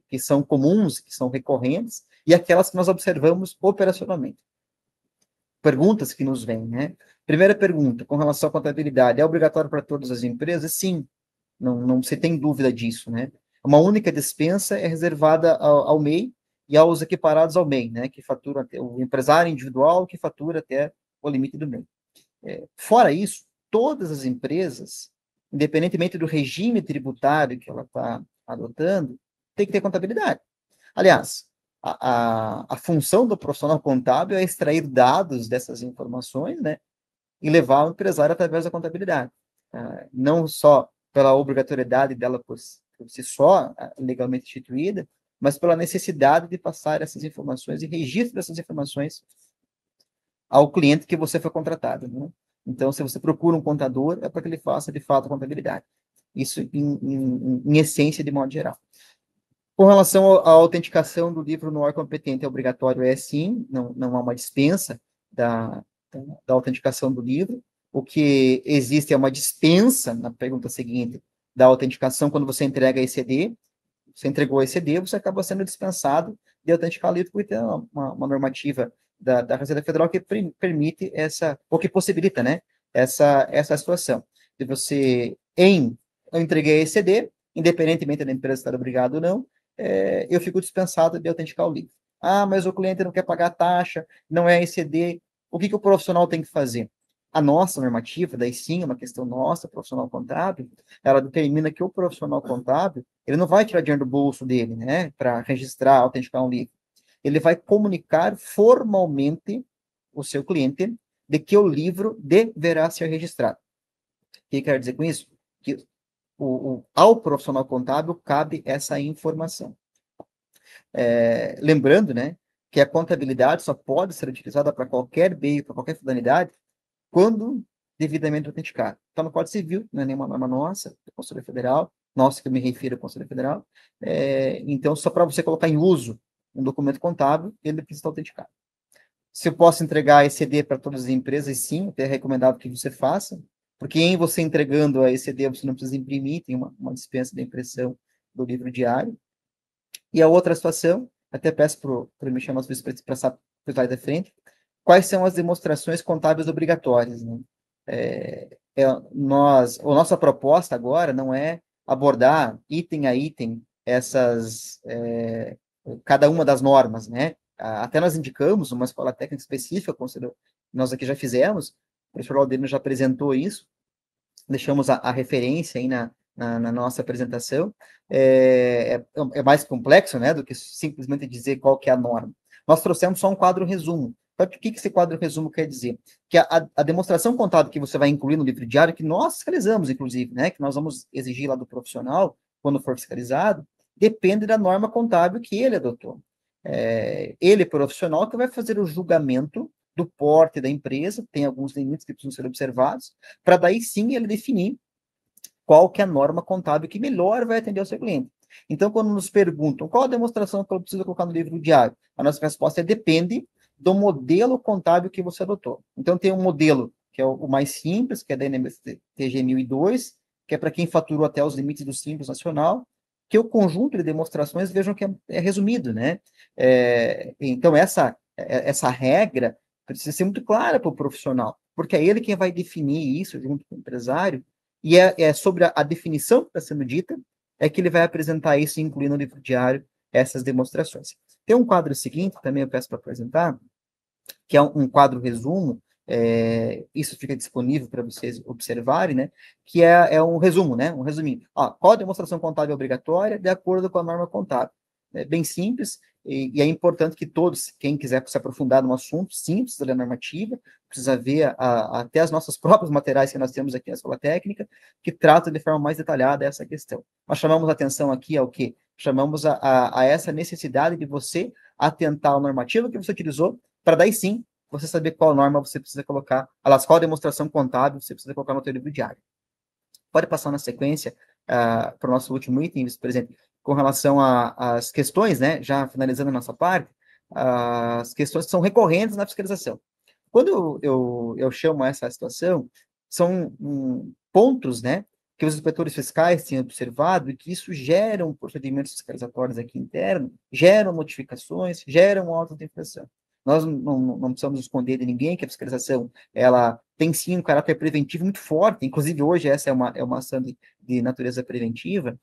que são comuns, que são recorrentes, e aquelas que nós observamos operacionalmente. Perguntas que nos vêm, né? Primeira pergunta, com relação à contabilidade, é obrigatório para todas as empresas? Sim, não se tem dúvida disso, né? Uma única dispensa é reservada ao MEI e aos equiparados ao MEI, né? Que fatura até o empresário individual, que fatura até o limite do MEI. Fora isso, todas as empresas, independentemente do regime tributário que ela está adotando, tem que ter contabilidade. Aliás, a função do profissional contábil é extrair dados dessas informações, né, e levar ao empresário através da contabilidade. Não só pela obrigatoriedade dela por si só, legalmente instituída, mas pela necessidade de passar essas informações e registro dessas informações ao cliente que você foi contratado, né? Então, se você procura um contador, é para que ele faça, de fato, a contabilidade. Isso em essência, de modo geral. Com relação à autenticação do livro no órgão competente, é obrigatório, sim, não há uma dispensa da autenticação do livro. O que existe é uma dispensa, na pergunta seguinte, da autenticação quando você entrega a ECD. Você entregou a ECD, você acaba sendo dispensado de autenticar o livro, porque tem uma normativa da Receita Federal que permite ou que possibilita, né, essa situação. De você, eu entreguei a ECD, independentemente da empresa estar obrigado ou não, eu fico dispensado de autenticar o livro. Mas o cliente não quer pagar a taxa, não é ECD. O que o profissional tem que fazer? A nossa normativa, daí sim, é uma questão nossa, profissional contábil, ela determina que o profissional contábil, ele não vai tirar dinheiro do bolso dele, né, para registrar, autenticar um livro. Ele vai comunicar formalmente o seu cliente de que o livro deverá ser registrado. O que quer dizer com isso? Que ao profissional contábil cabe essa informação. Lembrando, né, que a contabilidade só pode ser utilizada para qualquer meio, para qualquer finalidade, quando devidamente autenticado. Então, no Código Civil, não é nenhuma norma nossa, do Conselho Federal, nossa que eu me refiro ao Conselho Federal. Então, só para você colocar em uso um documento contábil, ele precisa estar autenticado. Se eu posso entregar ECD para todas as empresas, sim, é recomendado que você faça, porque em você entregando a ECD, você não precisa imprimir, tem uma dispensa da impressão do livro diário. E a outra situação, até peço para o Michel, nosso vice-presidente, passar para o slide da frente, quais são as demonstrações contábeis obrigatórias, né? A nossa proposta agora não é abordar item a item cada uma das normas, né? Até nós indicamos uma escola técnica específica, nós aqui já fizemos, o professor Laudemir já apresentou isso, deixamos a referência aí na nossa apresentação. É mais complexo, né, do que simplesmente dizer qual que é a norma. Nós trouxemos só um quadro resumo. Então, o que esse quadro resumo quer dizer? Que a demonstração contábil que você vai incluir no livro diário, que nós fiscalizamos, inclusive, né, que nós vamos exigir lá do profissional, quando for fiscalizado, depende da norma contábil que ele adotou. Ele, profissional, que vai fazer o julgamento do porte da empresa, tem alguns limites que precisam ser observados, para daí sim ele definir qual que é a norma contábil que melhor vai atender ao seu cliente. Então, quando nos perguntam qual a demonstração que eu preciso colocar no livro diário, a nossa resposta depende do modelo contábil que você adotou. Então, tem um modelo que é o mais simples, que é da NBTG 1002, que é para quem faturou até os limites do Simples Nacional, que o conjunto de demonstrações, vejam que é resumido, né? Então, essa regra precisa ser muito clara para o profissional, porque é ele quem vai definir isso junto com o empresário, e é sobre a definição que está sendo dita, é que ele vai apresentar isso, incluindo no livro diário, essas demonstrações. Tem um quadro seguinte, também eu peço para apresentar, que é um quadro resumo, isso fica disponível para vocês observarem, né, que é um resumo, né, um resuminho. Qual a demonstração contábil obrigatória de acordo com a norma contábil? É bem simples, e é importante que todos, quem quiser se aprofundar no assunto, simples da normativa, precisa ver até as nossas próprias materiais que nós temos aqui na Escola Técnica, que tratam de forma mais detalhada essa questão. Nós chamamos a atenção aqui ao quê? Chamamos a essa necessidade de você atentar à normativa que você utilizou, para daí sim você saber qual norma você precisa colocar, aliás, qual demonstração contábil você precisa colocar no teu livro diário. Pode passar na sequência para o nosso último item, vice-presidente, com relação às questões, né, já finalizando a nossa parte, as questões que são recorrentes na fiscalização. Quando eu chamo essa situação, são pontos, né, que os inspetores fiscais têm observado e que isso geram procedimentos fiscalizatórios aqui internos, geram notificações, geram autos de infração. Nós não precisamos esconder de ninguém que a fiscalização, ela tem sim um caráter preventivo muito forte, inclusive hoje essa é uma ação de natureza preventiva,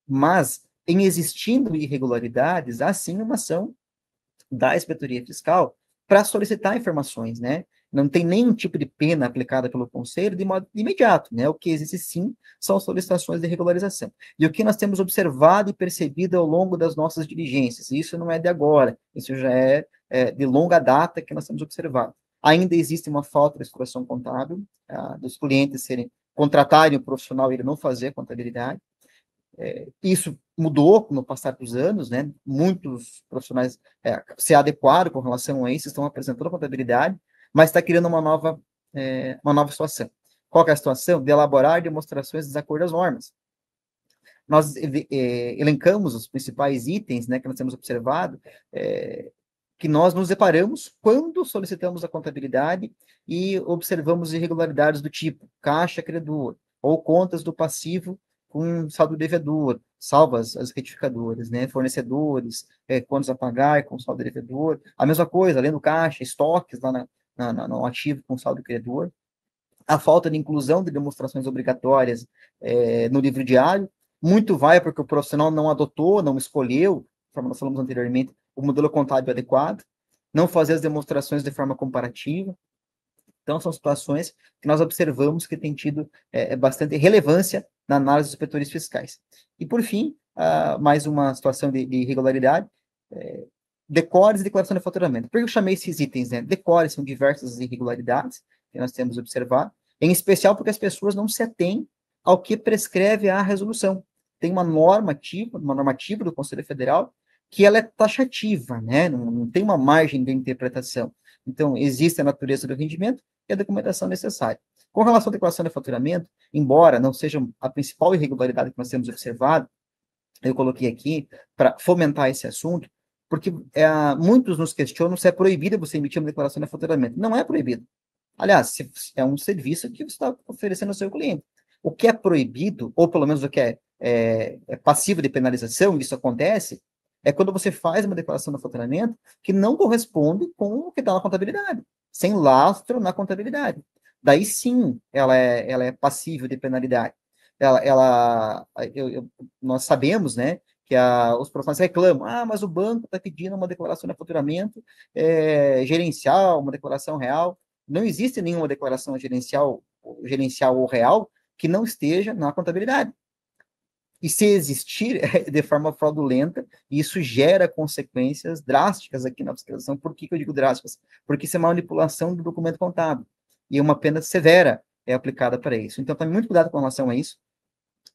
mas em existindo irregularidades, há sim uma ação da inspetoria fiscal para solicitar informações, né? Não tem nenhum tipo de pena aplicada pelo conselho de modo imediato, né? O que existe sim são solicitações de regularização. E o que nós temos observado e percebido ao longo das nossas diligências, isso não é de agora, isso já é de longa data que nós temos observado. Ainda existe uma falta de escrituração contábil, dos clientes contratarem o profissional e ele não fazer a contabilidade. Isso mudou no passar dos anos, né? Muitos profissionais se adequaram com relação a isso, estão apresentando a contabilidade, mas está criando uma nova situação. Qual que é a situação? De elaborar demonstrações de desacordo às normas. Nós elencamos os principais itens, né, que nós temos observado, que nós nos deparamos quando solicitamos a contabilidade e observamos irregularidades do tipo caixa credor ou contas do passivo com saldo devedor, salvas as retificadoras, né, fornecedores, contas a pagar com saldo devedor, a mesma coisa, além do caixa, estoques lá no ativo com saldo credor, a falta de inclusão de demonstrações obrigatórias no livro diário, muito vai porque o profissional não adotou, não escolheu, como nós falamos anteriormente, o modelo contábil adequado, não fazer as demonstrações de forma comparativa. Então, são situações que nós observamos que têm tido bastante relevância na análise dos inspetores fiscais. E, por fim, mais uma situação de irregularidade, decores e declaração de faturamento. Por que eu chamei esses itens? Né? Decores são diversas irregularidades que nós temos observado, em especial porque as pessoas não se atêm ao que prescreve a resolução. Tem uma normativa do Conselho Federal que ela é taxativa, né? Não tem uma margem de interpretação. Então, existe a natureza do rendimento e a documentação necessária. Com relação à declaração de faturamento, embora não seja a principal irregularidade que nós temos observado, eu coloquei aqui para fomentar esse assunto, porque muitos nos questionam se é proibido você emitir uma declaração de faturamento. Não é proibido. Aliás, é um serviço que você está oferecendo ao seu cliente. O que é proibido, ou pelo menos o que é passivo de penalização, isso acontece, é quando você faz uma declaração de faturamento que não corresponde com o que está na contabilidade, sem lastro na contabilidade. Daí sim, ela é passível de penalidade. Nós sabemos, né, que os profissionais reclamam, mas o banco está pedindo uma declaração de faturamento gerencial, uma declaração real. Não existe nenhuma declaração gerencial ou real que não esteja na contabilidade. E se existir de forma fraudulenta, isso gera consequências drásticas aqui na fiscalização. Por que eu digo drásticas? Porque isso é manipulação do documento contábil. E uma pena severa é aplicada para isso. Então, tome muito cuidado com relação a isso.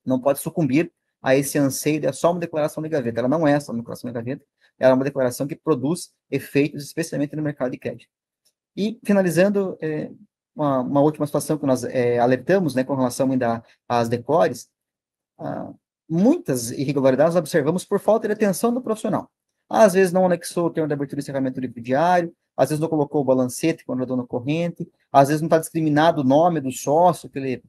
Não pode sucumbir a esse anseio de só uma declaração de gaveta. Ela não é só uma declaração de gaveta, ela é uma declaração que produz efeitos, especialmente no mercado de crédito. E, finalizando, uma última situação que nós alertamos, né, com relação ainda às decores, muitas irregularidades nós observamos por falta de atenção do profissional. Às vezes não anexou o termo de abertura e encerramento do livro diário, às vezes não colocou o balancete quando é dona corrente, às vezes não está discriminado o nome do sócio que ele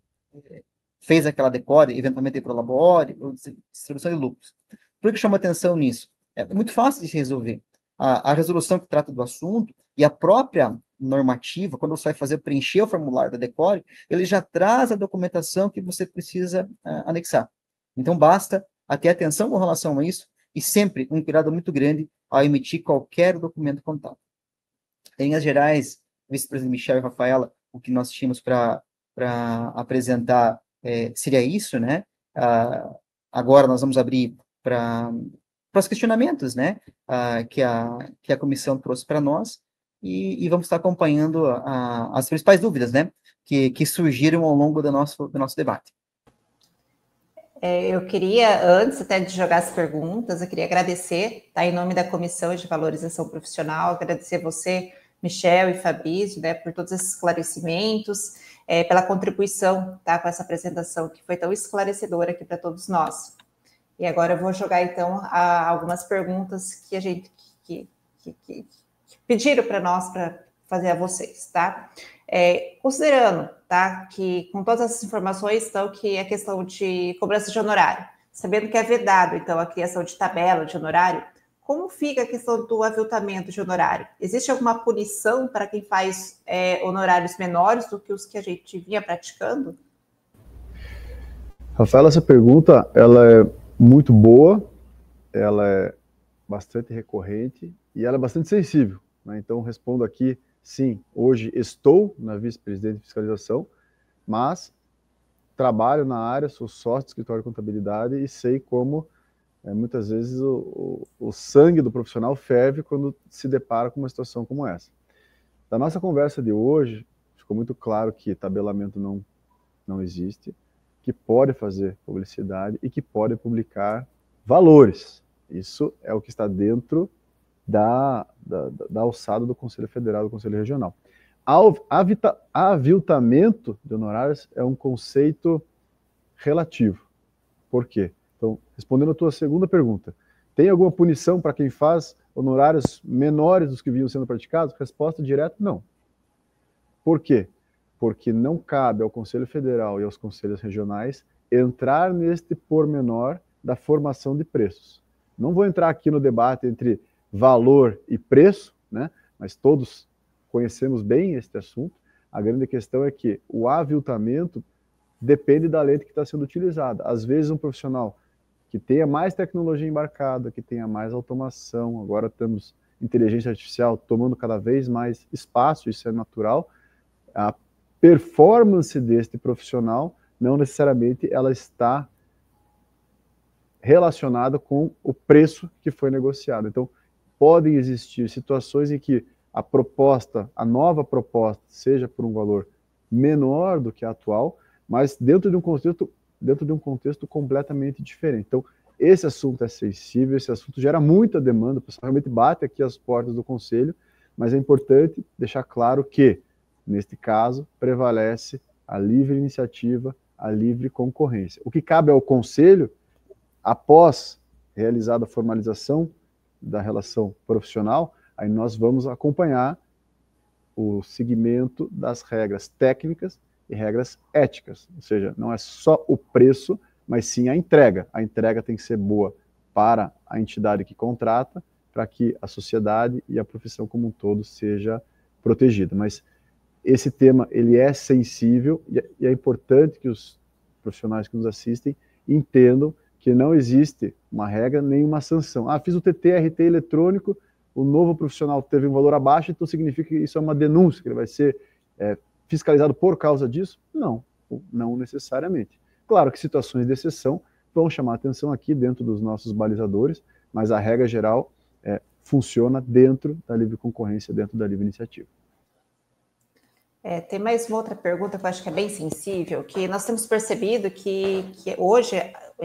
fez aquela decore, eventualmente para o labore, ou distribuição de lucros. Por que chama atenção nisso? É muito fácil de se resolver. A resolução que trata do assunto e a própria normativa, quando você vai preencher o formulário da decore, ele já traz a documentação que você precisa anexar. Então, basta ter atenção com relação a isso e sempre um cuidado muito grande ao emitir qualquer documento contábil. Em linhas gerais, vice-presidente Michel e Rafaela, o que nós tínhamos para apresentar seria isso, né? Agora nós vamos abrir para os questionamentos, né? Que a comissão trouxe para nós e vamos estar acompanhando as principais dúvidas, né? Que surgiram ao longo do nosso debate. Eu queria, antes até de jogar as perguntas, eu queria agradecer, tá, em nome da Comissão de Valorização Profissional, agradecer você, Michel e Fabrício, né, por todos esses esclarecimentos, pela contribuição, tá, com essa apresentação que foi tão esclarecedora aqui para todos nós. E agora eu vou jogar, então, algumas perguntas que a gente que pediram para nós para fazer a vocês, tá? Considerando, tá, que com todas essas informações, então, que a questão de cobrança de honorário, sabendo que é vedado, então, a criação de tabela de honorário, como fica a questão do aviltamento de honorário? Existe alguma punição para quem faz honorários menores do que os que a gente vinha praticando? Rafaela, essa pergunta, ela é muito boa, ela é bastante recorrente e ela é bastante sensível, né? Então, respondo aqui, sim, hoje estou na vice-presidente de fiscalização, mas trabalho na área, sou sócio do escritório de contabilidade e sei como, muitas vezes, o sangue do profissional ferve quando se depara com uma situação como essa. Da nossa conversa de hoje, ficou muito claro que tabelamento não existe, que pode fazer publicidade e que pode publicar valores. Isso é o que está dentro da alçada do Conselho Federal, do Conselho Regional. Aviltamento de honorários é um conceito relativo. Por quê? Então, respondendo a tua segunda pergunta, tem alguma punição para quem faz honorários menores dos que vinham sendo praticados? Resposta direta, não. Por quê? Porque não cabe ao Conselho Federal e aos conselhos regionais entrar neste pormenor da formação de preços. Não vou entrar aqui no debate entre valor e preço, né? Mas todos conhecemos bem este assunto. A grande questão é que o aviltamento depende da lente que está sendo utilizada. Às vezes um profissional que tenha mais tecnologia embarcada, que tenha mais automação, agora temos inteligência artificial tomando cada vez mais espaço, isso é natural, a performance deste profissional não necessariamente ela está relacionada com o preço que foi negociado. Então, podem existir situações em que a nova proposta, seja por um valor menor do que a atual, mas dentro de um contexto completamente diferente. Então, esse assunto é sensível, esse assunto gera muita demanda, o pessoal realmente bate aqui as portas do Conselho, mas é importante deixar claro que, neste caso, prevalece a livre iniciativa, a livre concorrência. O que cabe ao Conselho, após realizada a formalização da relação profissional, aí nós vamos acompanhar o seguimento das regras técnicas e regras éticas, ou seja, não é só o preço, mas sim a entrega. A entrega tem que ser boa para a entidade que contrata, para que a sociedade e a profissão como um todo seja protegida. Mas esse tema ele é sensível e é importante que os profissionais que nos assistem entendam que não existe uma regra nem uma sanção. Ah, fiz o TT-RT eletrônico, o novo profissional teve um valor abaixo, então significa que isso é uma denúncia, que ele vai ser fiscalizado por causa disso? Não, não necessariamente. Claro que situações de exceção vão chamar atenção aqui dentro dos nossos balizadores, mas a regra geral funciona dentro da livre concorrência, dentro da livre iniciativa. Tem mais uma outra pergunta que eu acho que é bem sensível, que nós temos percebido que hoje,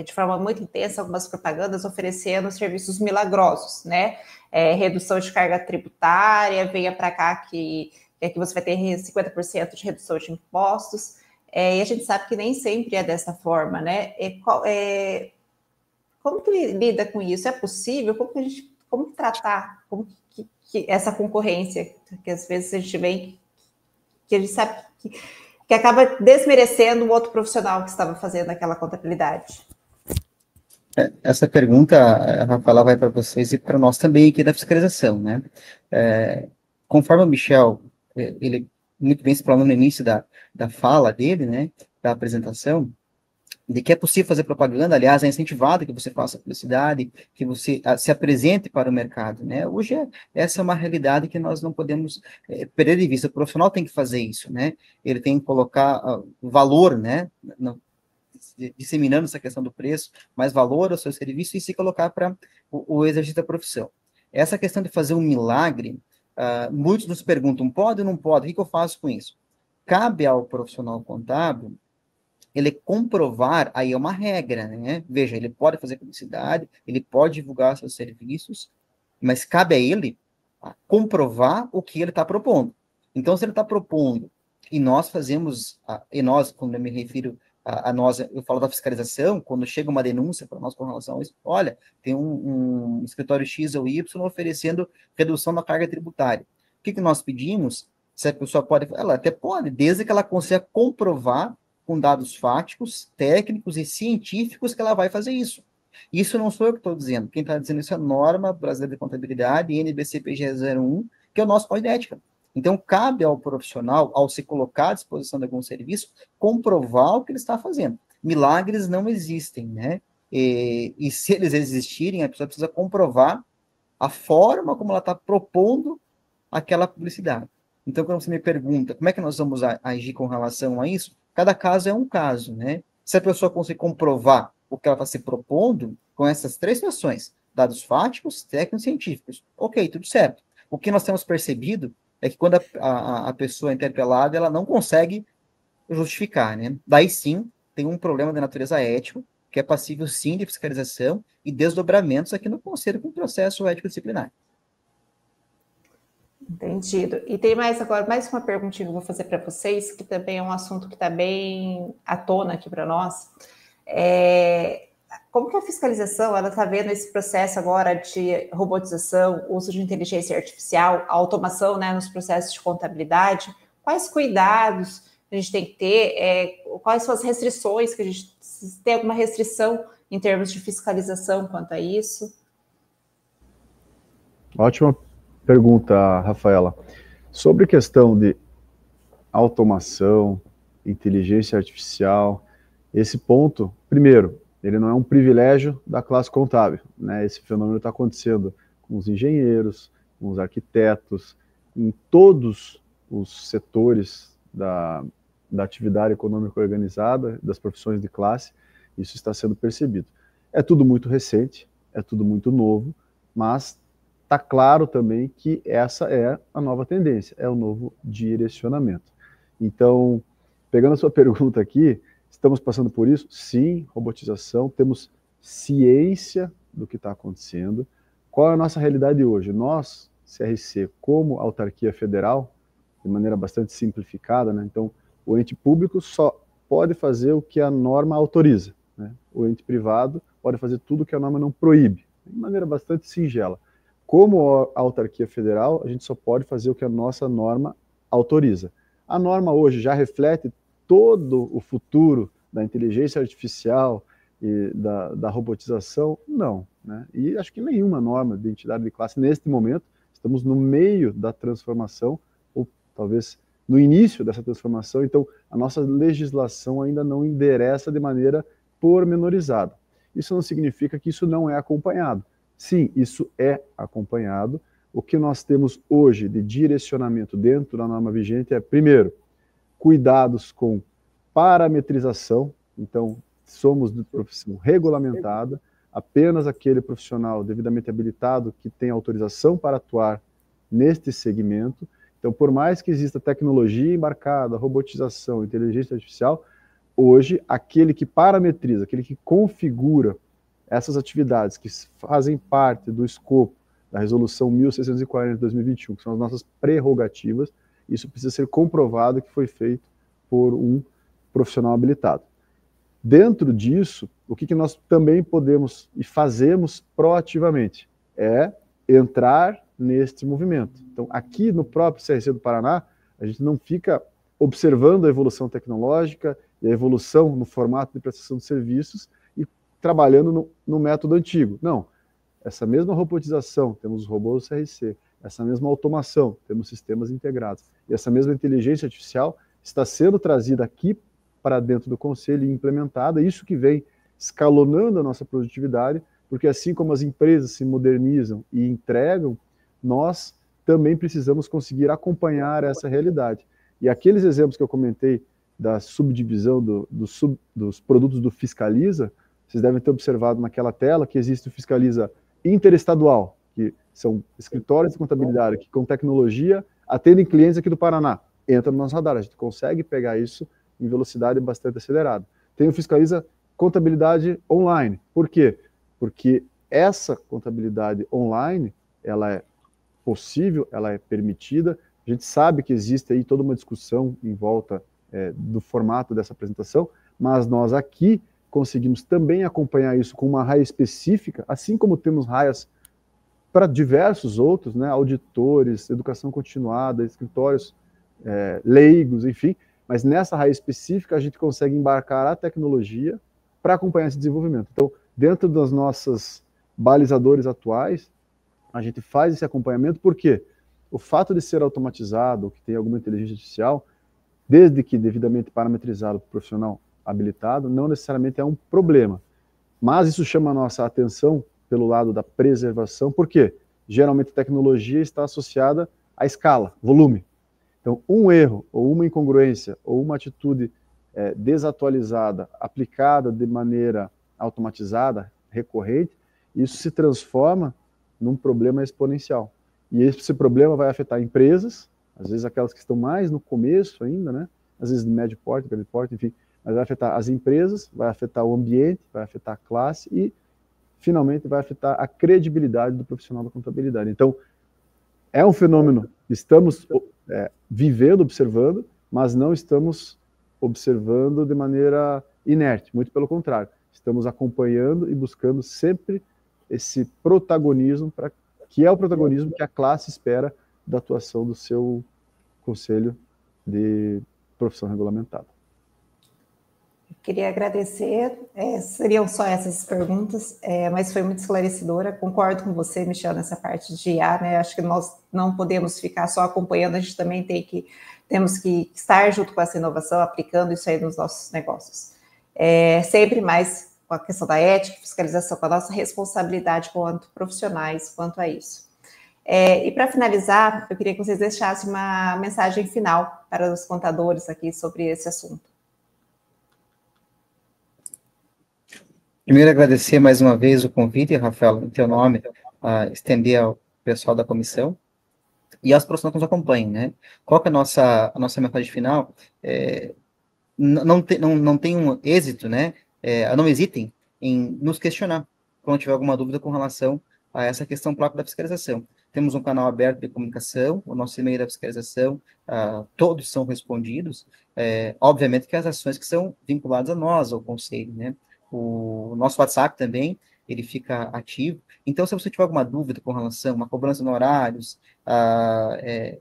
de forma muito intensa, algumas propagandas oferecendo serviços milagrosos, né? Redução de carga tributária, venha para cá que você vai ter 50% de redução de impostos, e a gente sabe que nem sempre é dessa forma, né? Como que lida com isso? É possível? Como tratar que essa concorrência, que às vezes a gente vem, que a gente sabe que acaba desmerecendo o outro profissional que estava fazendo aquela contabilidade? Essa pergunta, Rafaela, vai para vocês e para nós também aqui da fiscalização, né? Conforme o Michel, ele muito bem se falou no início da fala dele, né, da apresentação, de que é possível fazer propaganda, aliás, é incentivado que você faça publicidade, que você se apresente para o mercado, né? Hoje, essa é uma realidade que nós não podemos perder de vista. O profissional tem que fazer isso, né? Ele tem que colocar valor, né? Disseminando essa questão do preço, mais valor ao seu serviço e se colocar para o exercício da profissão. Essa questão de fazer um milagre, muitos nos perguntam, pode ou não pode? O que eu faço com isso? Cabe ao profissional contábil ele comprovar, aí é uma regra, né? Veja, ele pode fazer publicidade, ele pode divulgar seus serviços, mas cabe a ele comprovar o que ele está propondo. Então, se ele está propondo, e nós fazemos, e nós, quando eu me refiro a nós, eu falo da fiscalização, quando chega uma denúncia para nós com relação a isso, olha, tem um escritório X ou Y oferecendo redução da carga tributária. O que nós pedimos? Se a pessoa pode, ela até pode, desde que ela consiga comprovar com dados fáticos, técnicos e científicos que ela vai fazer isso. Isso não sou eu que estou dizendo. Quem está dizendo isso é a norma brasileira de contabilidade, NBC-PG 01, que é o nosso código de ética. Então, cabe ao profissional, ao se colocar à disposição de algum serviço, comprovar o que ele está fazendo. Milagres não existem, né? E se eles existirem, a pessoa precisa comprovar a forma como ela está propondo aquela publicidade. Então, quando você me pergunta como é que nós vamos agir com relação a isso, cada caso é um caso, né? Se a pessoa conseguir comprovar o que ela está se propondo, com essas 3 situações, dados fáticos, técnicos e científicos, ok, tudo certo. O que nós temos percebido é que quando a pessoa é interpelada, ela não consegue justificar, né? Daí sim, tem um problema de natureza ética, que é passível sim de fiscalização e desdobramentos aqui no Conselho com o processo ético-disciplinar. Entendido. E tem agora mais uma perguntinha que eu vou fazer para vocês, que também é um assunto que está bem à tona aqui para nós. Como que a fiscalização está vendo esse processo agora de robotização, uso de inteligência artificial, automação, né, nos processos de contabilidade? Quais cuidados a gente tem que ter? Quais são as restrições que a gente tem alguma restrição em termos de fiscalização quanto a isso? Ótima pergunta, Rafaela. Sobre questão de automação, inteligência artificial, esse ponto, primeiro, ele não é um privilégio da classe contábil, né? Esse fenômeno está acontecendo com os engenheiros, com os arquitetos, em todos os setores da atividade econômica organizada, das profissões de classe, isso está sendo percebido. É tudo muito recente, é tudo muito novo, mas está claro também que essa é a nova tendência, é o novo direcionamento. Então, pegando a sua pergunta aqui, estamos passando por isso? Sim, robotização, temos ciência do que está acontecendo. Qual é a nossa realidade hoje? Nós, CRC, como autarquia federal, de maneira bastante simplificada, né? Então, o ente público só pode fazer o que a norma autoriza, né? O ente privado pode fazer tudo o que a norma não proíbe, de maneira bastante singela. Como autarquia federal, a gente só pode fazer o que a nossa norma autoriza. A norma hoje já reflete todo o futuro da inteligência artificial e da robotização? Não, né? E acho que nenhuma norma de identidade de classe neste momento, estamos no meio da transformação, ou talvez no início dessa transformação, então a nossa legislação ainda não endereça de maneira pormenorizada. Isso não significa que isso não é acompanhado. Sim, isso é acompanhado. O que nós temos hoje de direcionamento dentro da norma vigente é, primeiro, cuidados com parametrização. Então, somos de profissão regulamentada, apenas aquele profissional devidamente habilitado que tem autorização para atuar neste segmento. Então, por mais que exista tecnologia embarcada, robotização, inteligência artificial, hoje, aquele que parametriza, aquele que configura essas atividades que fazem parte do escopo da Resolução 1640 de 2021, que são as nossas prerrogativas, isso precisa ser comprovado que foi feito por um profissional habilitado. Dentro disso, o que nós também podemos e fazemos proativamente é entrar neste movimento. Então, aqui no próprio CRC do Paraná, a gente não fica observando a evolução tecnológica e a evolução no formato de prestação de serviços e trabalhando no método antigo. Não, essa mesma robotização, temos os robôs do CRC, essa mesma automação, temos sistemas integrados, e essa mesma inteligência artificial está sendo trazida aqui para dentro do Conselho e implementada, isso que vem escalonando a nossa produtividade, porque assim como as empresas se modernizam e entregam, nós também precisamos conseguir acompanhar essa realidade. E aqueles exemplos que eu comentei da subdivisão dos produtos do Fiscaliza, vocês devem ter observado naquela tela que existe o Fiscaliza interestadual, que são escritórios de contabilidade que com tecnologia atendem clientes aqui do Paraná. Entra no nosso radar, a gente consegue pegar isso em velocidade bastante acelerada. tem o Fiscaliza Contabilidade Online. Por quê? Porque essa contabilidade online, ela é possível, ela é permitida. A gente sabe que existe aí toda uma discussão em volta do formato dessa apresentação, mas nós aqui conseguimos também acompanhar isso com uma raia específica, assim como temos raias para diversos outros, né, auditores, educação continuada, escritórios leigos, enfim, mas nessa raia específica a gente consegue embarcar a tecnologia para acompanhar esse desenvolvimento. Então, dentro das nossas balizadores atuais, a gente faz esse acompanhamento, porque o fato de ser automatizado, que tem alguma inteligência artificial, desde que devidamente parametrizado para o profissional habilitado, não necessariamente é um problema. Mas isso chama a nossa atenção pelo lado da preservação, porque geralmente a tecnologia está associada à escala, volume. Então, um erro, ou uma incongruência, ou uma atitude desatualizada, aplicada de maneira automatizada, recorrente, isso se transforma num problema exponencial. E esse problema vai afetar empresas, às vezes aquelas que estão mais no começo ainda, né? Às vezes médio porte, grande porte, enfim, mas vai afetar as empresas, vai afetar o ambiente, vai afetar a classe e, finalmente, vai afetar a credibilidade do profissional da contabilidade. Então, é um fenômeno que estamos vivendo, observando, mas não estamos observando de maneira inerte, muito pelo contrário. Estamos acompanhando e buscando sempre esse protagonismo, que é o protagonismo que a classe espera da atuação do seu conselho de profissão regulamentada. Queria agradecer, seriam só essas perguntas, mas foi muito esclarecedora. Concordo com você, Michel, nessa parte de IA, né? Acho que nós não podemos ficar só acompanhando, a gente também temos que estar junto com essa inovação, aplicando isso aí nos nossos negócios. Sempre mais com a questão da ética, fiscalização, com a nossa responsabilidade quanto profissionais, quanto a isso. E para finalizar, eu queria que vocês deixassem uma mensagem final para os contadores aqui sobre esse assunto. Primeiro, agradecer mais uma vez o convite, Rafael, em teu nome, a estender ao pessoal da comissão e aos profissionais que nos acompanham, né? Qual que é a nossa mensagem final? Não tem um êxito, né? Não hesitem em nos questionar quando tiver alguma dúvida com relação a essa questão própria da fiscalização. Temos um canal aberto de comunicação, o nosso e-mail da fiscalização, todos são respondidos. Obviamente que as ações que são vinculadas a nós, ao conselho, né? O nosso WhatsApp também, ele fica ativo. Então, se você tiver alguma dúvida com relação a uma cobrança de honorários,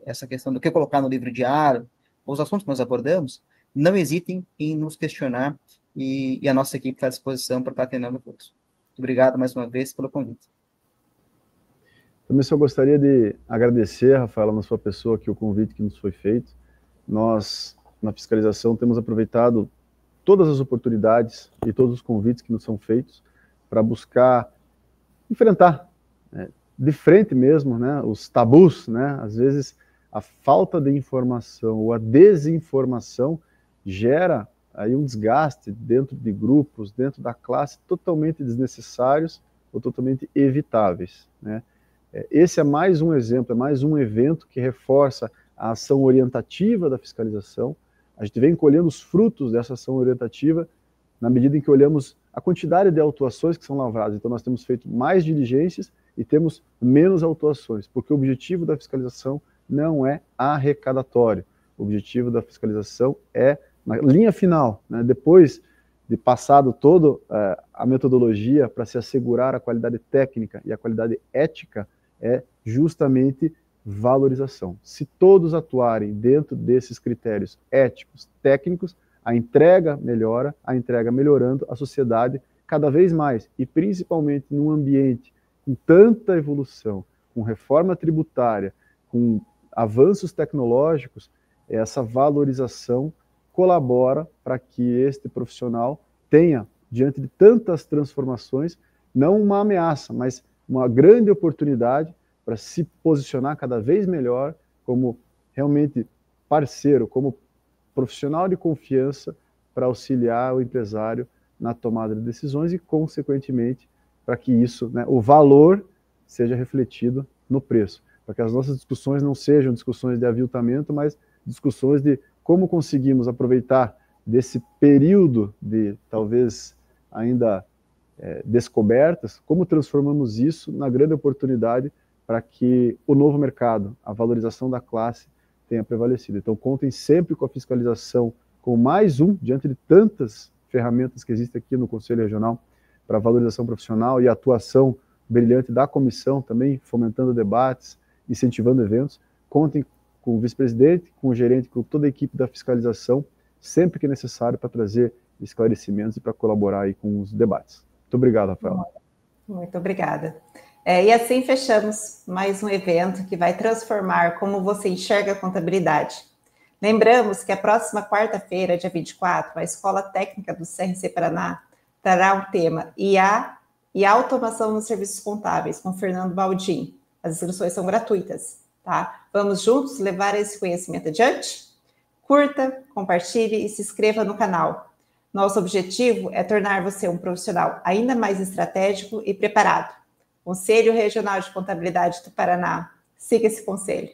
essa questão do que colocar no livro diário, os assuntos que nós abordamos, não hesitem em nos questionar e a nossa equipe está à disposição para estar atendendo todos. Muito obrigado mais uma vez pelo convite. Também só gostaria de agradecer, Rafaela, na sua pessoa, aqui o convite que nos foi feito. Nós, na fiscalização, temos aproveitado todas as oportunidades e todos os convites que nos são feitos para buscar enfrentar, de frente mesmo, né, os tabus, né, às vezes a falta de informação ou a desinformação gera aí um desgaste dentro de grupos, dentro da classe, totalmente desnecessários ou totalmente evitáveis, né. Esse é mais um exemplo, é mais um evento que reforça a ação orientativa da fiscalização. A gente vem colhendo os frutos dessa ação orientativa na medida em que olhamos a quantidade de autuações que são lavradas. Então, nós temos feito mais diligências e temos menos autuações, porque o objetivo da fiscalização não é arrecadatório. O objetivo da fiscalização é, na linha final, né, depois de passado toda a metodologia para se assegurar a qualidade técnica e a qualidade ética, é justamente valorização. Se todos atuarem dentro desses critérios éticos, técnicos, a entrega melhora, a entrega melhorando, a sociedade cada vez mais, e principalmente num ambiente com tanta evolução, com reforma tributária, com avanços tecnológicos, essa valorização colabora para que este profissional tenha, diante de tantas transformações, não uma ameaça, mas uma grande oportunidade para se posicionar cada vez melhor como realmente parceiro, como profissional de confiança para auxiliar o empresário na tomada de decisões e, consequentemente, para que isso, né, o valor seja refletido no preço, para que as nossas discussões não sejam discussões de aviltamento, mas discussões de como conseguimos aproveitar desse período de, talvez, ainda descobertas, como transformamos isso na grande oportunidade para que o novo mercado, a valorização da classe, tenha prevalecido. Então, contem sempre com a fiscalização, com mais um, diante de tantas ferramentas que existem aqui no Conselho Regional, para valorização profissional e atuação brilhante da comissão também, fomentando debates, incentivando eventos. Contem com o vice-presidente, com o gerente, com toda a equipe da fiscalização, sempre que necessário para trazer esclarecimentos e para colaborar aí com os debates. Muito obrigado, Rafaela. Muito obrigada. E assim fechamos mais um evento que vai transformar como você enxerga a contabilidade. Lembramos que a próxima quarta-feira, dia 24, a Escola Técnica do CRC Paraná trará um tema IA e automação nos serviços contábeis, com Fernando Baldin. As inscrições são gratuitas, tá? Vamos juntos levar esse conhecimento adiante? Curta, compartilhe e se inscreva no canal. Nosso objetivo é tornar você um profissional ainda mais estratégico e preparado. Conselho Regional de Contabilidade do Paraná. Siga esse conselho.